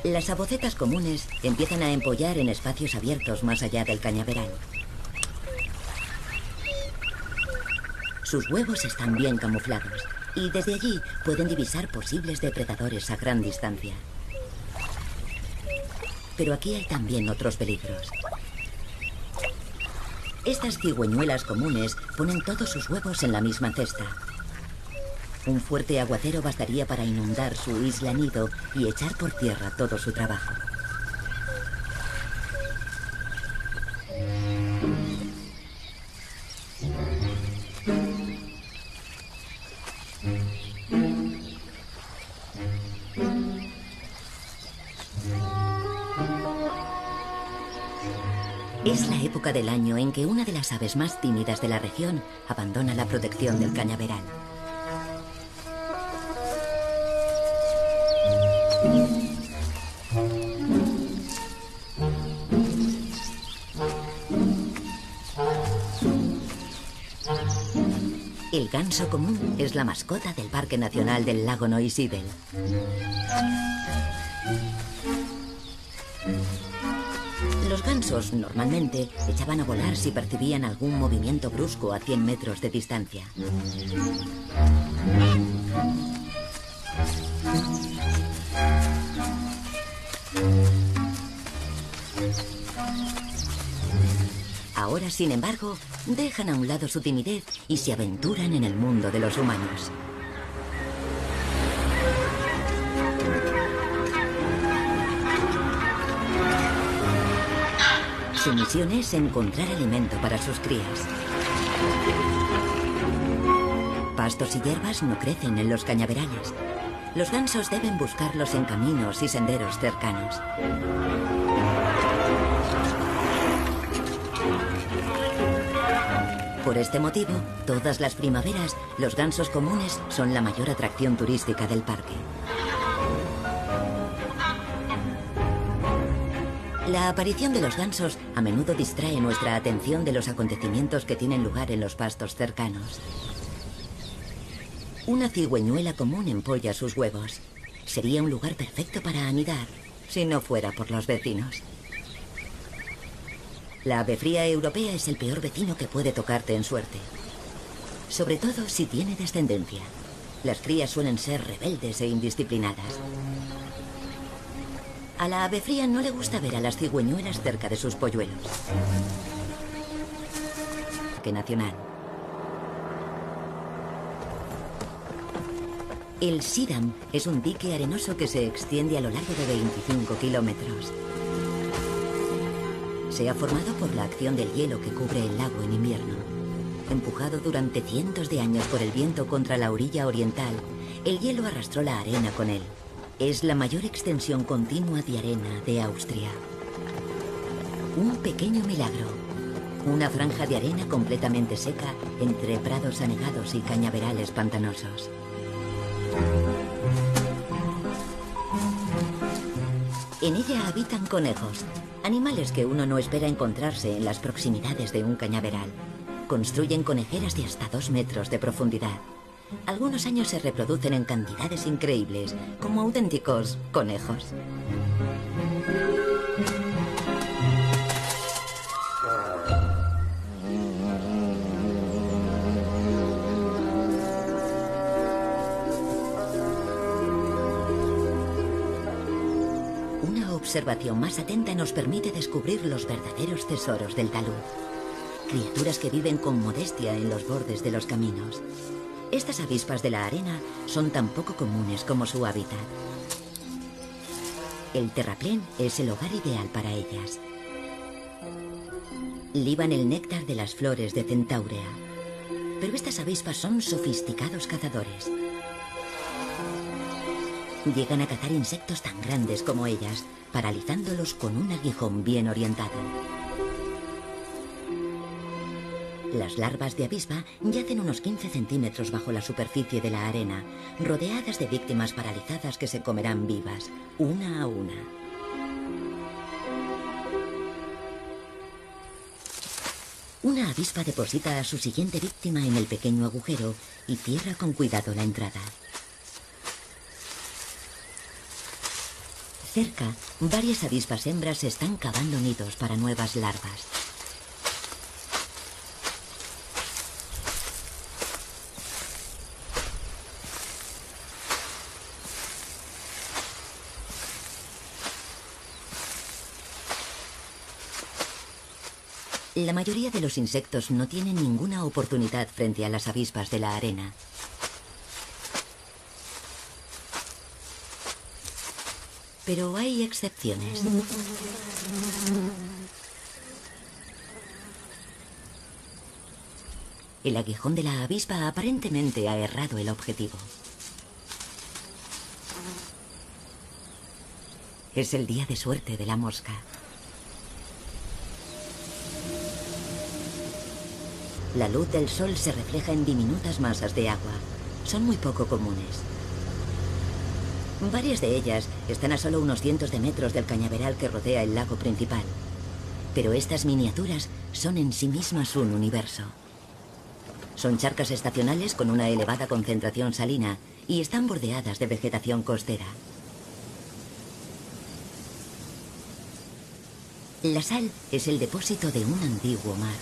Las abocetas comunes empiezan a empollar en espacios abiertos más allá del cañaveral. Sus huevos están bien camuflados y desde allí pueden divisar posibles depredadores a gran distancia. Pero aquí hay también otros peligros. Estas cigüeñuelas comunes ponen todos sus huevos en la misma cesta. Un fuerte aguacero bastaría para inundar su isla nido y echar por tierra todo su trabajo. Es la época del año en que una de las aves más tímidas de la región abandona la protección del cañaveral. ganso común es la mascota del Parque Nacional del Lago Neusiedl. Los gansos normalmente echaban a volar si percibían algún movimiento brusco a 100 metros de distancia. Ahora, sin embargo, dejan a un lado su timidez y se aventuran en el mundo de los humanos. Su misión es encontrar alimento para sus crías. Pastos y hierbas no crecen en los cañaverales. Los gansos deben buscarlos en caminos y senderos cercanos. Por este motivo, todas las primaveras, los gansos comunes son la mayor atracción turística del parque. La aparición de los gansos a menudo distrae nuestra atención de los acontecimientos que tienen lugar en los pastos cercanos. Una cigüeñuela común empolla sus huevos. Sería un lugar perfecto para anidar, si no fuera por los vecinos. La ave fría europea es el peor vecino que puede tocarte en suerte. Sobre todo si tiene descendencia. Las crías suelen ser rebeldes e indisciplinadas. A la ave fría no le gusta ver a las cigüeñuelas cerca de sus polluelos. Parque Nacional. El Sidam es un dique arenoso que se extiende a lo largo de 25 kilómetros. Se ha formado por la acción del hielo que cubre el lago en invierno. Empujado durante cientos de años por el viento contra la orilla oriental, el hielo arrastró la arena con él. Es la mayor extensión continua de arena de Austria. Un pequeño milagro. Una franja de arena completamente seca entre prados anegados y cañaverales pantanosos. En ella habitan conejos, animales que uno no espera encontrarse en las proximidades de un cañaveral. Construyen conejeras de hasta 2 metros de profundidad. Algunos años se reproducen en cantidades increíbles, como auténticos conejos. Una observación más atenta nos permite descubrir los verdaderos tesoros del talud. Criaturas que viven con modestia en los bordes de los caminos. Estas avispas de la arena son tan poco comunes como su hábitat. El terraplén es el hogar ideal para ellas. Liban el néctar de las flores de Centaurea. Pero estas avispas son sofisticados cazadores. Llegan a cazar insectos tan grandes como ellas, paralizándolos con un aguijón bien orientado. Las larvas de avispa yacen unos 15 centímetros bajo la superficie de la arena, rodeadas de víctimas paralizadas que se comerán vivas, una a una. Una avispa deposita a su siguiente víctima en el pequeño agujero y cierra con cuidado la entrada. Cerca, varias avispas hembras están cavando nidos para nuevas larvas. La mayoría de los insectos no tienen ninguna oportunidad frente a las avispas de la arena. Pero hay excepciones. El aguijón de la avispa aparentemente ha errado el objetivo. Es el día de suerte de la mosca. La luz del sol se refleja en diminutas masas de agua. Son muy poco comunes. Varias de ellas están a solo unos cientos de metros del cañaveral que rodea el lago principal. Pero estas miniaturas son en sí mismas un universo. Son charcas estacionales con una elevada concentración salina y están bordeadas de vegetación costera. La sal es el depósito de un antiguo mar.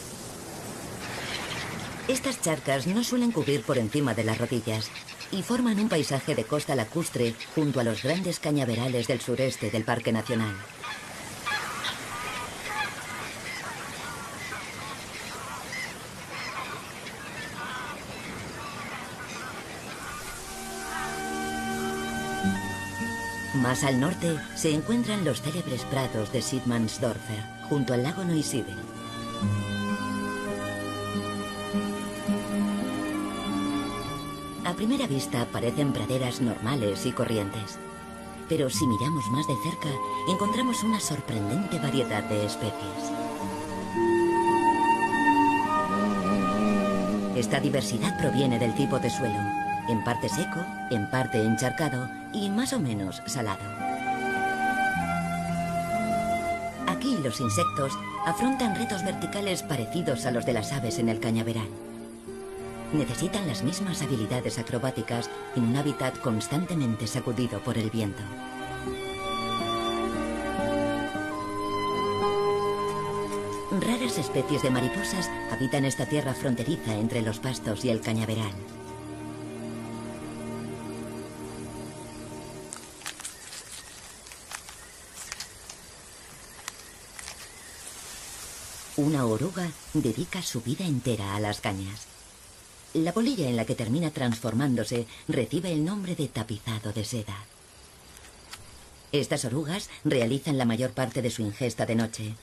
Estas charcas no suelen cubrir por encima de las rodillas y forman un paisaje de costa lacustre junto a los grandes cañaverales del sureste del Parque Nacional. Más al norte se encuentran los célebres prados de Siedmannsdorfer, junto al lago Neusiedl. A primera vista parecen praderas normales y corrientes, pero si miramos más de cerca encontramos una sorprendente variedad de especies. Esta diversidad proviene del tipo de suelo, en parte seco, en parte encharcado y más o menos salado. Aquí los insectos afrontan retos verticales parecidos a los de las aves en el cañaveral. Necesitan las mismas habilidades acrobáticas en un hábitat constantemente sacudido por el viento. Raras especies de mariposas habitan esta tierra fronteriza entre los pastos y el cañaveral. Una oruga dedica su vida entera a las cañas. La polilla en la que termina transformándose recibe el nombre de tapizado de seda. Estas orugas realizan la mayor parte de su ingesta de noche.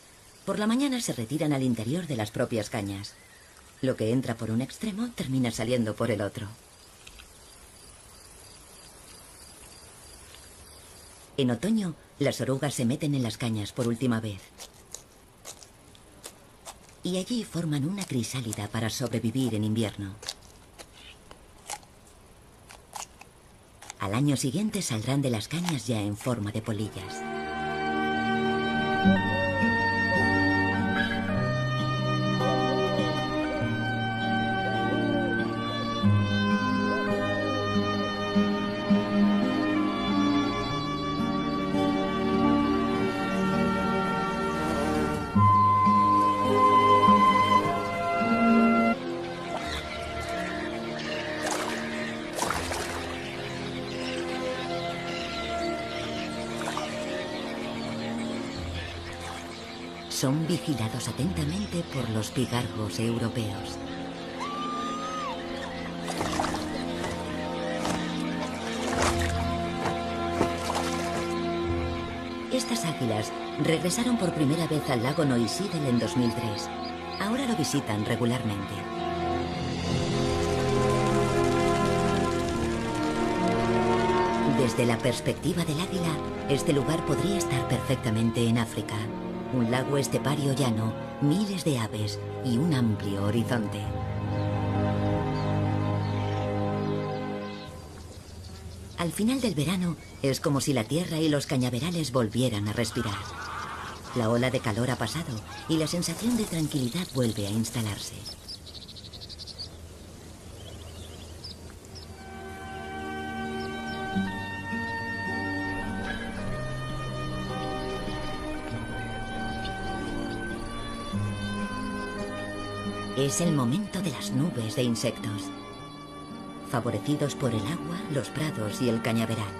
Por la mañana se retiran al interior de las propias cañas. Lo que entra por un extremo termina saliendo por el otro. En otoño, las orugas se meten en las cañas por última vez. Y allí forman una crisálida para sobrevivir en invierno. Al año siguiente saldrán de las cañas ya en forma de polillas. Son vigilados atentamente por los pigargos europeos. Estas águilas regresaron por primera vez al lago Neusiedl en 2003. Ahora lo visitan regularmente. Desde la perspectiva del águila, este lugar podría estar perfectamente en África. Un lago estepario llano, miles de aves y un amplio horizonte. Al final del verano es como si la tierra y los cañaverales volvieran a respirar. La ola de calor ha pasado y la sensación de tranquilidad vuelve a instalarse. Es el momento de las nubes de insectos, favorecidos por el agua, los prados y el cañaveral.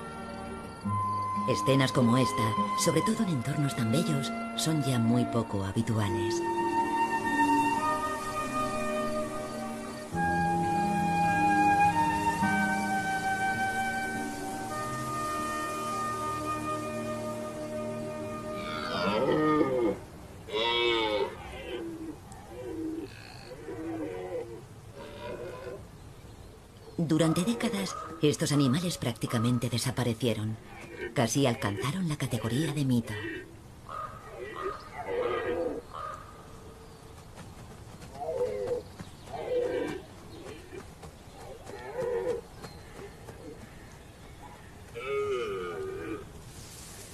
Escenas como esta, sobre todo en entornos tan bellos, son ya muy poco habituales. Durante décadas, estos animales prácticamente desaparecieron. Casi alcanzaron la categoría de mito.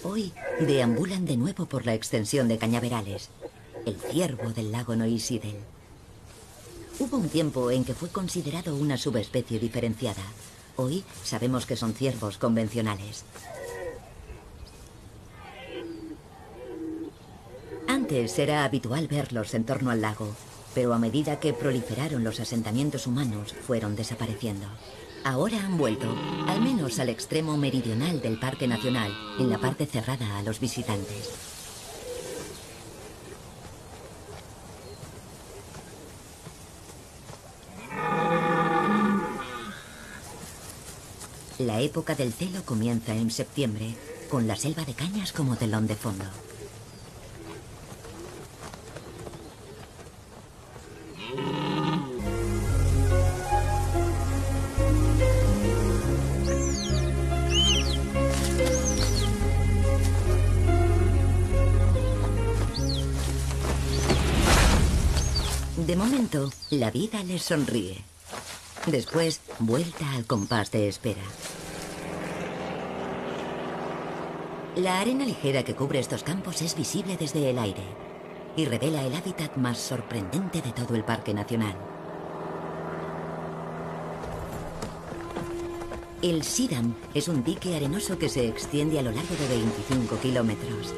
Hoy deambulan de nuevo por la extensión de cañaverales. El ciervo del lago Neusiedl. Hubo un tiempo en que fue considerado una subespecie diferenciada. Hoy sabemos que son ciervos convencionales. Antes era habitual verlos en torno al lago, pero a medida que proliferaron los asentamientos humanos, fueron desapareciendo. Ahora han vuelto, al menos al extremo meridional del Parque Nacional, en la parte cerrada a los visitantes. La época del celo comienza en septiembre, con la selva de cañas como telón de fondo. De momento, la vida les sonríe. Después, vuelta al compás de espera. La arena ligera que cubre estos campos es visible desde el aire y revela el hábitat más sorprendente de todo el Parque Nacional. El Sidam es un dique arenoso que se extiende a lo largo de 25 kilómetros.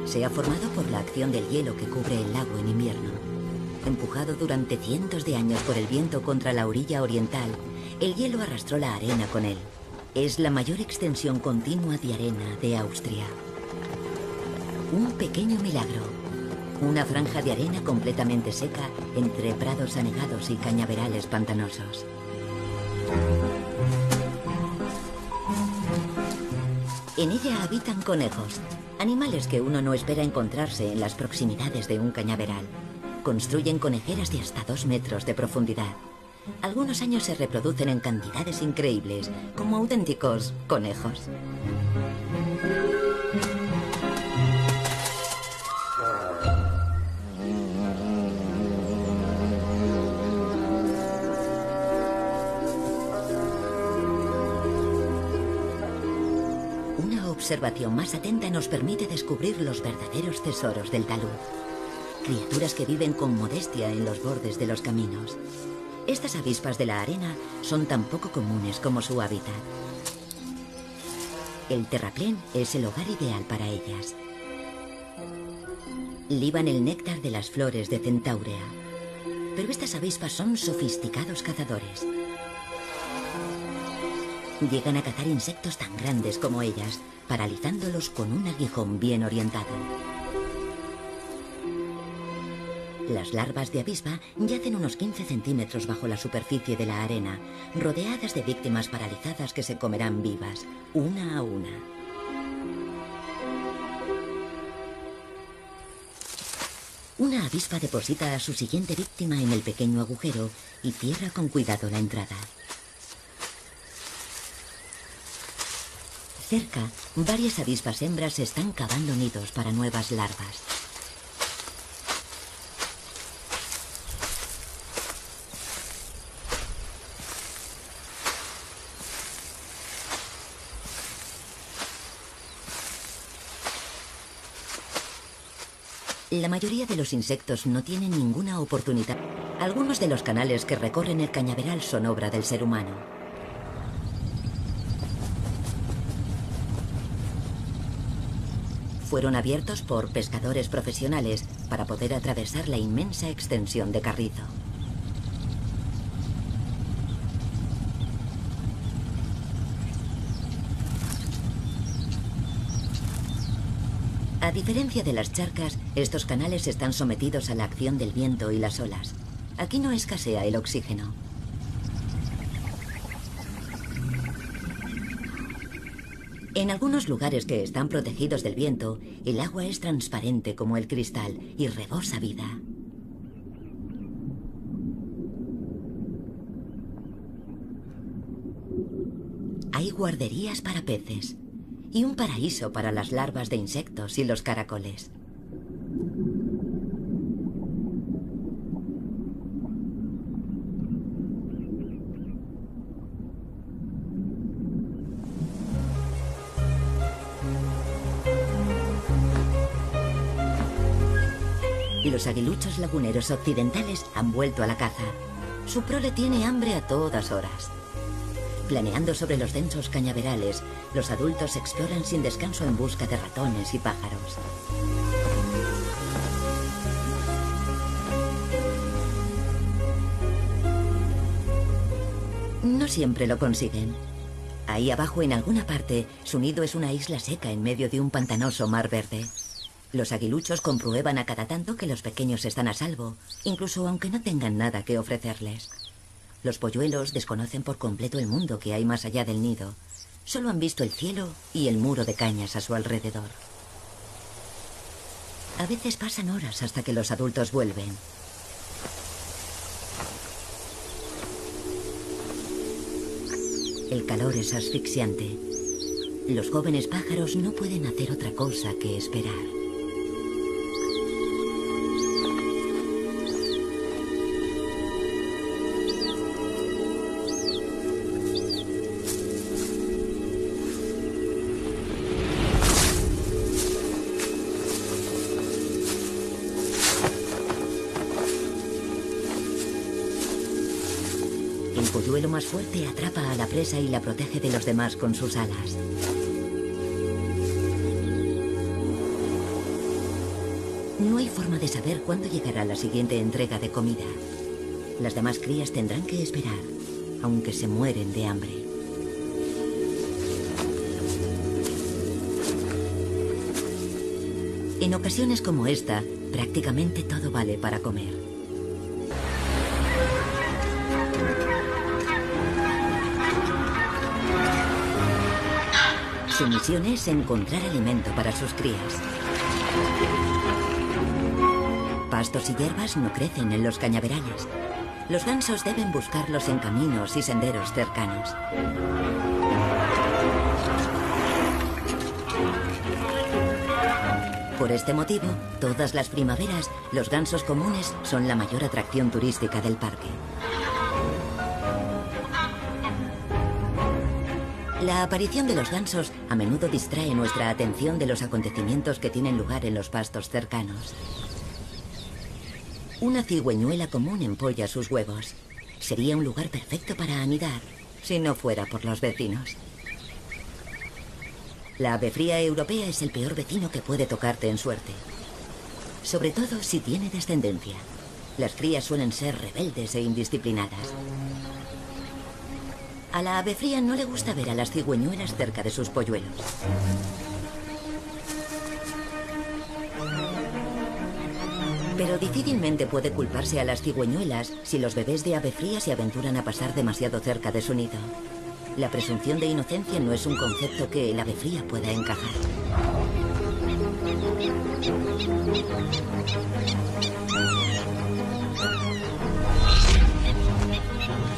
Se ha formado por la acción del hielo que cubre el lago en invierno. Empujado durante cientos de años por el viento contra la orilla oriental, el hielo arrastró la arena con él. Es la mayor extensión continua de arena de Austria. Un pequeño milagro. Una franja de arena completamente seca entre prados anegados y cañaverales pantanosos. En ella habitan conejos, animales que uno no espera encontrarse en las proximidades de un cañaveral. Construyen conejeras de hasta 2 metros de profundidad. Algunos años se reproducen en cantidades increíbles, como auténticos conejos. Una observación más atenta nos permite descubrir los verdaderos tesoros del talud. Criaturas que viven con modestia en los bordes de los caminos. Estas avispas de la arena son tan poco comunes como su hábitat. El terraplén es el hogar ideal para ellas. Liban el néctar de las flores de Centaurea. Pero estas avispas son sofisticados cazadores. Llegan a cazar insectos tan grandes como ellas, paralizándolos con un aguijón bien orientado. Las larvas de avispa yacen unos 15 centímetros bajo la superficie de la arena, rodeadas de víctimas paralizadas que se comerán vivas, una a una. Una avispa deposita a su siguiente víctima en el pequeño agujero y cierra con cuidado la entrada. Cerca, varias avispas hembras están cavando nidos para nuevas larvas. La mayoría de los insectos no tienen ninguna oportunidad. Algunos de los canales que recorren el cañaveral son obra del ser humano. Fueron abiertos por pescadores profesionales para poder atravesar la inmensa extensión de carrizo. A diferencia de las charcas, estos canales están sometidos a la acción del viento y las olas. Aquí no escasea el oxígeno. En algunos lugares que están protegidos del viento, el agua es transparente como el cristal y rebosa vida. Hay guarderías para peces y un paraíso para las larvas de insectos y los caracoles. Los aguiluchos laguneros occidentales han vuelto a la caza. Su prole tiene hambre a todas horas. Planeando sobre los densos cañaverales, los adultos exploran sin descanso en busca de ratones y pájaros. No siempre lo consiguen. Ahí abajo, en alguna parte, su nido es una isla seca en medio de un pantanoso mar verde. Los aguiluchos comprueban a cada tanto que los pequeños están a salvo, incluso aunque no tengan nada que ofrecerles. Los polluelos desconocen por completo el mundo que hay más allá del nido. Solo han visto el cielo y el muro de cañas a su alrededor. A veces pasan horas hasta que los adultos vuelven. El calor es asfixiante. Los jóvenes pájaros no pueden hacer otra cosa que esperar. El polluelo más fuerte atrapa a la presa y la protege de los demás con sus alas. No hay forma de saber cuándo llegará la siguiente entrega de comida. Las demás crías tendrán que esperar, aunque se mueren de hambre. En ocasiones como esta, prácticamente todo vale para comer. Su misión es encontrar alimento para sus crías. Pastos y hierbas no crecen en los cañaverales. Los gansos deben buscarlos en caminos y senderos cercanos. Por este motivo, todas las primaveras, los gansos comunes son la mayor atracción turística del parque. La aparición de los gansos a menudo distrae nuestra atención de los acontecimientos que tienen lugar en los pastos cercanos. Una cigüeñuela común empolla sus huevos. Sería un lugar perfecto para anidar, si no fuera por los vecinos. La ave fría europea es el peor vecino que puede tocarte en suerte. Sobre todo si tiene descendencia. Las crías suelen ser rebeldes e indisciplinadas. A la ave fría no le gusta ver a las cigüeñuelas cerca de sus polluelos. Pero difícilmente puede culparse a las cigüeñuelas si los bebés de ave fría se aventuran a pasar demasiado cerca de su nido. La presunción de inocencia no es un concepto que el ave fría pueda encajar.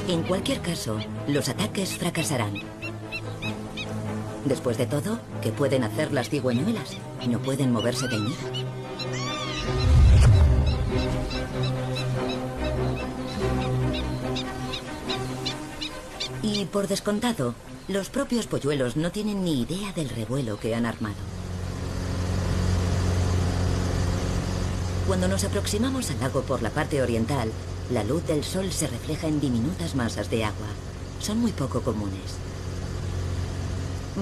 En cualquier caso, los ataques fracasarán. Después de todo, ¿qué pueden hacer las cigüeñuelas? No pueden moverse del nido. Y por descontado, los propios polluelos no tienen ni idea del revuelo que han armado. Cuando nos aproximamos al lago por la parte oriental, la luz del sol se refleja en diminutas masas de agua. Son muy poco comunes.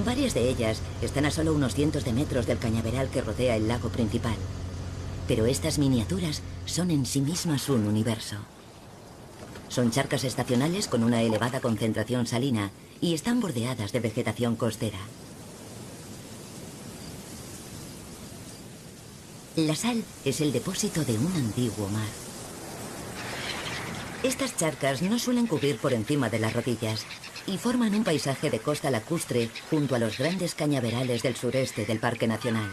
Varias de ellas están a solo unos cientos de metros del cañaveral que rodea el lago principal. Pero estas miniaturas son en sí mismas un universo. Son charcas estacionales con una elevada concentración salina y están bordeadas de vegetación costera. La sal es el depósito de un antiguo mar. Estas charcas no suelen cubrir por encima de las rodillas y forman un paisaje de costa lacustre junto a los grandes cañaverales del sureste del Parque Nacional.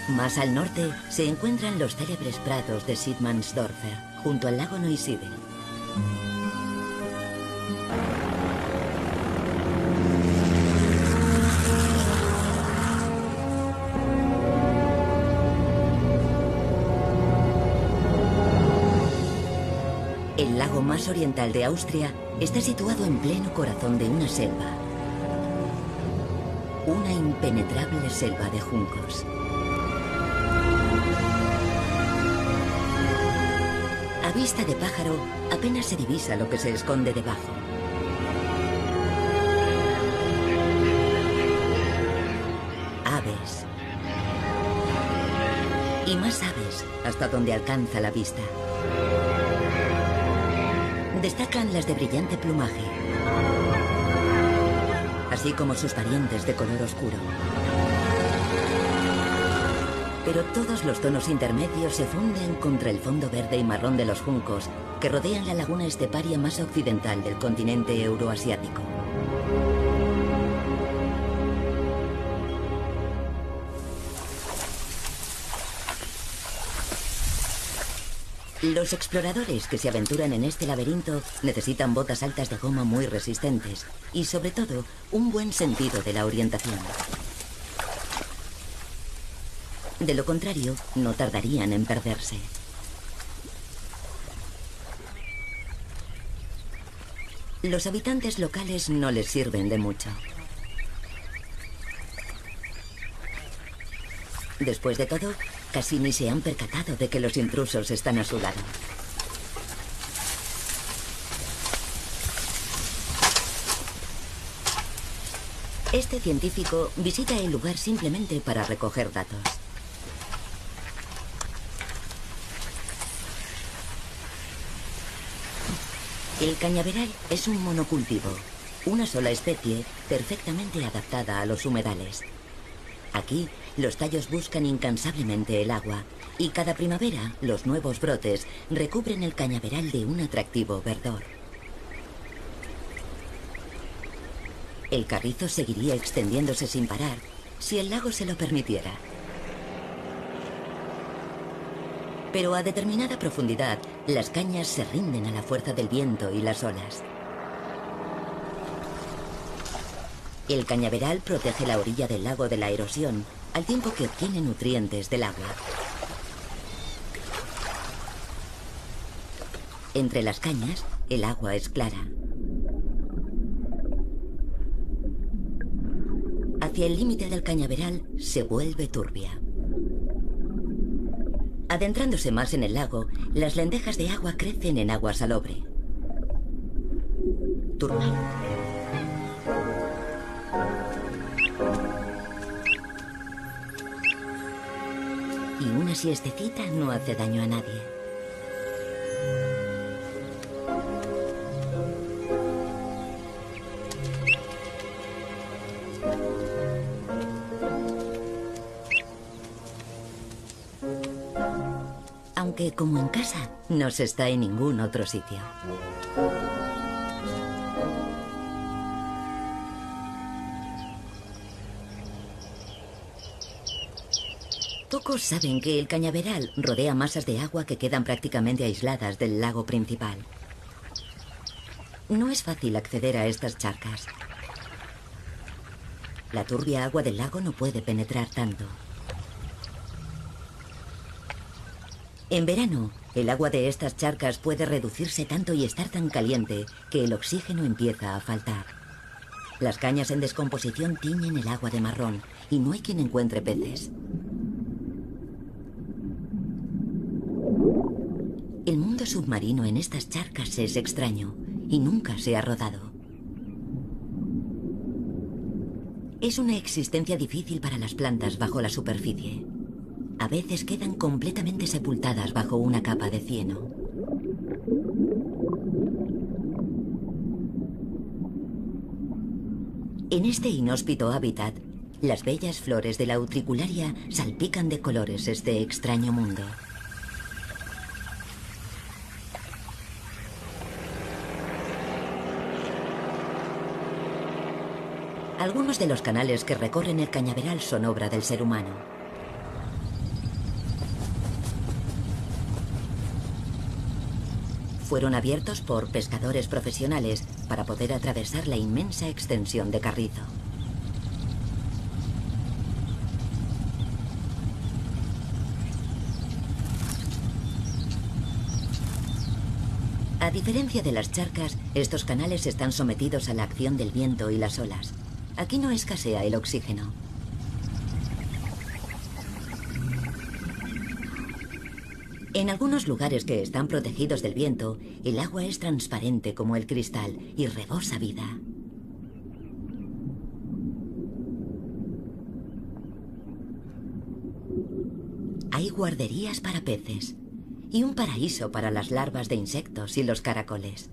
Más al norte se encuentran los célebres prados de Siedmannsdorfer, junto al lago Neusiedl. El lago más oriental de Austria está situado en pleno corazón de una selva. Una impenetrable selva de juncos. A vista de pájaro, apenas se divisa lo que se esconde debajo. Aves. Y más aves, hasta donde alcanza la vista. Destacan las de brillante plumaje, así como sus parientes de color oscuro. Pero todos los tonos intermedios se funden contra el fondo verde y marrón de los juncos que rodean la laguna esteparia más occidental del continente euroasiático. Los exploradores que se aventuran en este laberinto necesitan botas altas de goma muy resistentes y, sobre todo, un buen sentido de la orientación. De lo contrario, no tardarían en perderse. Los habitantes locales no les sirven de mucho. Después de todo, casi ni se han percatado de que los intrusos están a su lado. Este científico visita el lugar simplemente para recoger datos. El cañaveral es un monocultivo, una sola especie perfectamente adaptada a los humedales. Aquí, los tallos buscan incansablemente el agua y cada primavera los nuevos brotes recubren el cañaveral de un atractivo verdor. El carrizo seguiría extendiéndose sin parar si el lago se lo permitiera. Pero a determinada profundidad, las cañas se rinden a la fuerza del viento y las olas. El cañaveral protege la orilla del lago de la erosión, al tiempo que obtiene nutrientes del agua. Entre las cañas, el agua es clara. Hacia el límite del cañaveral se vuelve turbia. Adentrándose más en el lago, las lentejas de agua crecen en agua salobre. Turmal. Y una siestecita no hace daño a nadie. Aunque, como en casa, no se está en ningún otro sitio. Pocos saben que el cañaveral rodea masas de agua que quedan prácticamente aisladas del lago principal. No es fácil acceder a estas charcas. La turbia agua del lago no puede penetrar tanto. En verano, el agua de estas charcas puede reducirse tanto y estar tan caliente que el oxígeno empieza a faltar. Las cañas en descomposición tiñen el agua de marrón y no hay quien encuentre peces. El mundo submarino en estas charcas es extraño y nunca se ha rodado. Es una existencia difícil para las plantas bajo la superficie. A veces quedan completamente sepultadas bajo una capa de cieno. En este inhóspito hábitat, las bellas flores de la utricularia salpican de colores este extraño mundo. Algunos de los canales que recorren el cañaveral son obra del ser humano. Fueron abiertos por pescadores profesionales para poder atravesar la inmensa extensión de carrizo. A diferencia de las charcas, estos canales están sometidos a la acción del viento y las olas. Aquí no escasea el oxígeno. En algunos lugares que están protegidos del viento, el agua es transparente como el cristal y rebosa vida. Hay guarderías para peces y un paraíso para las larvas de insectos y los caracoles.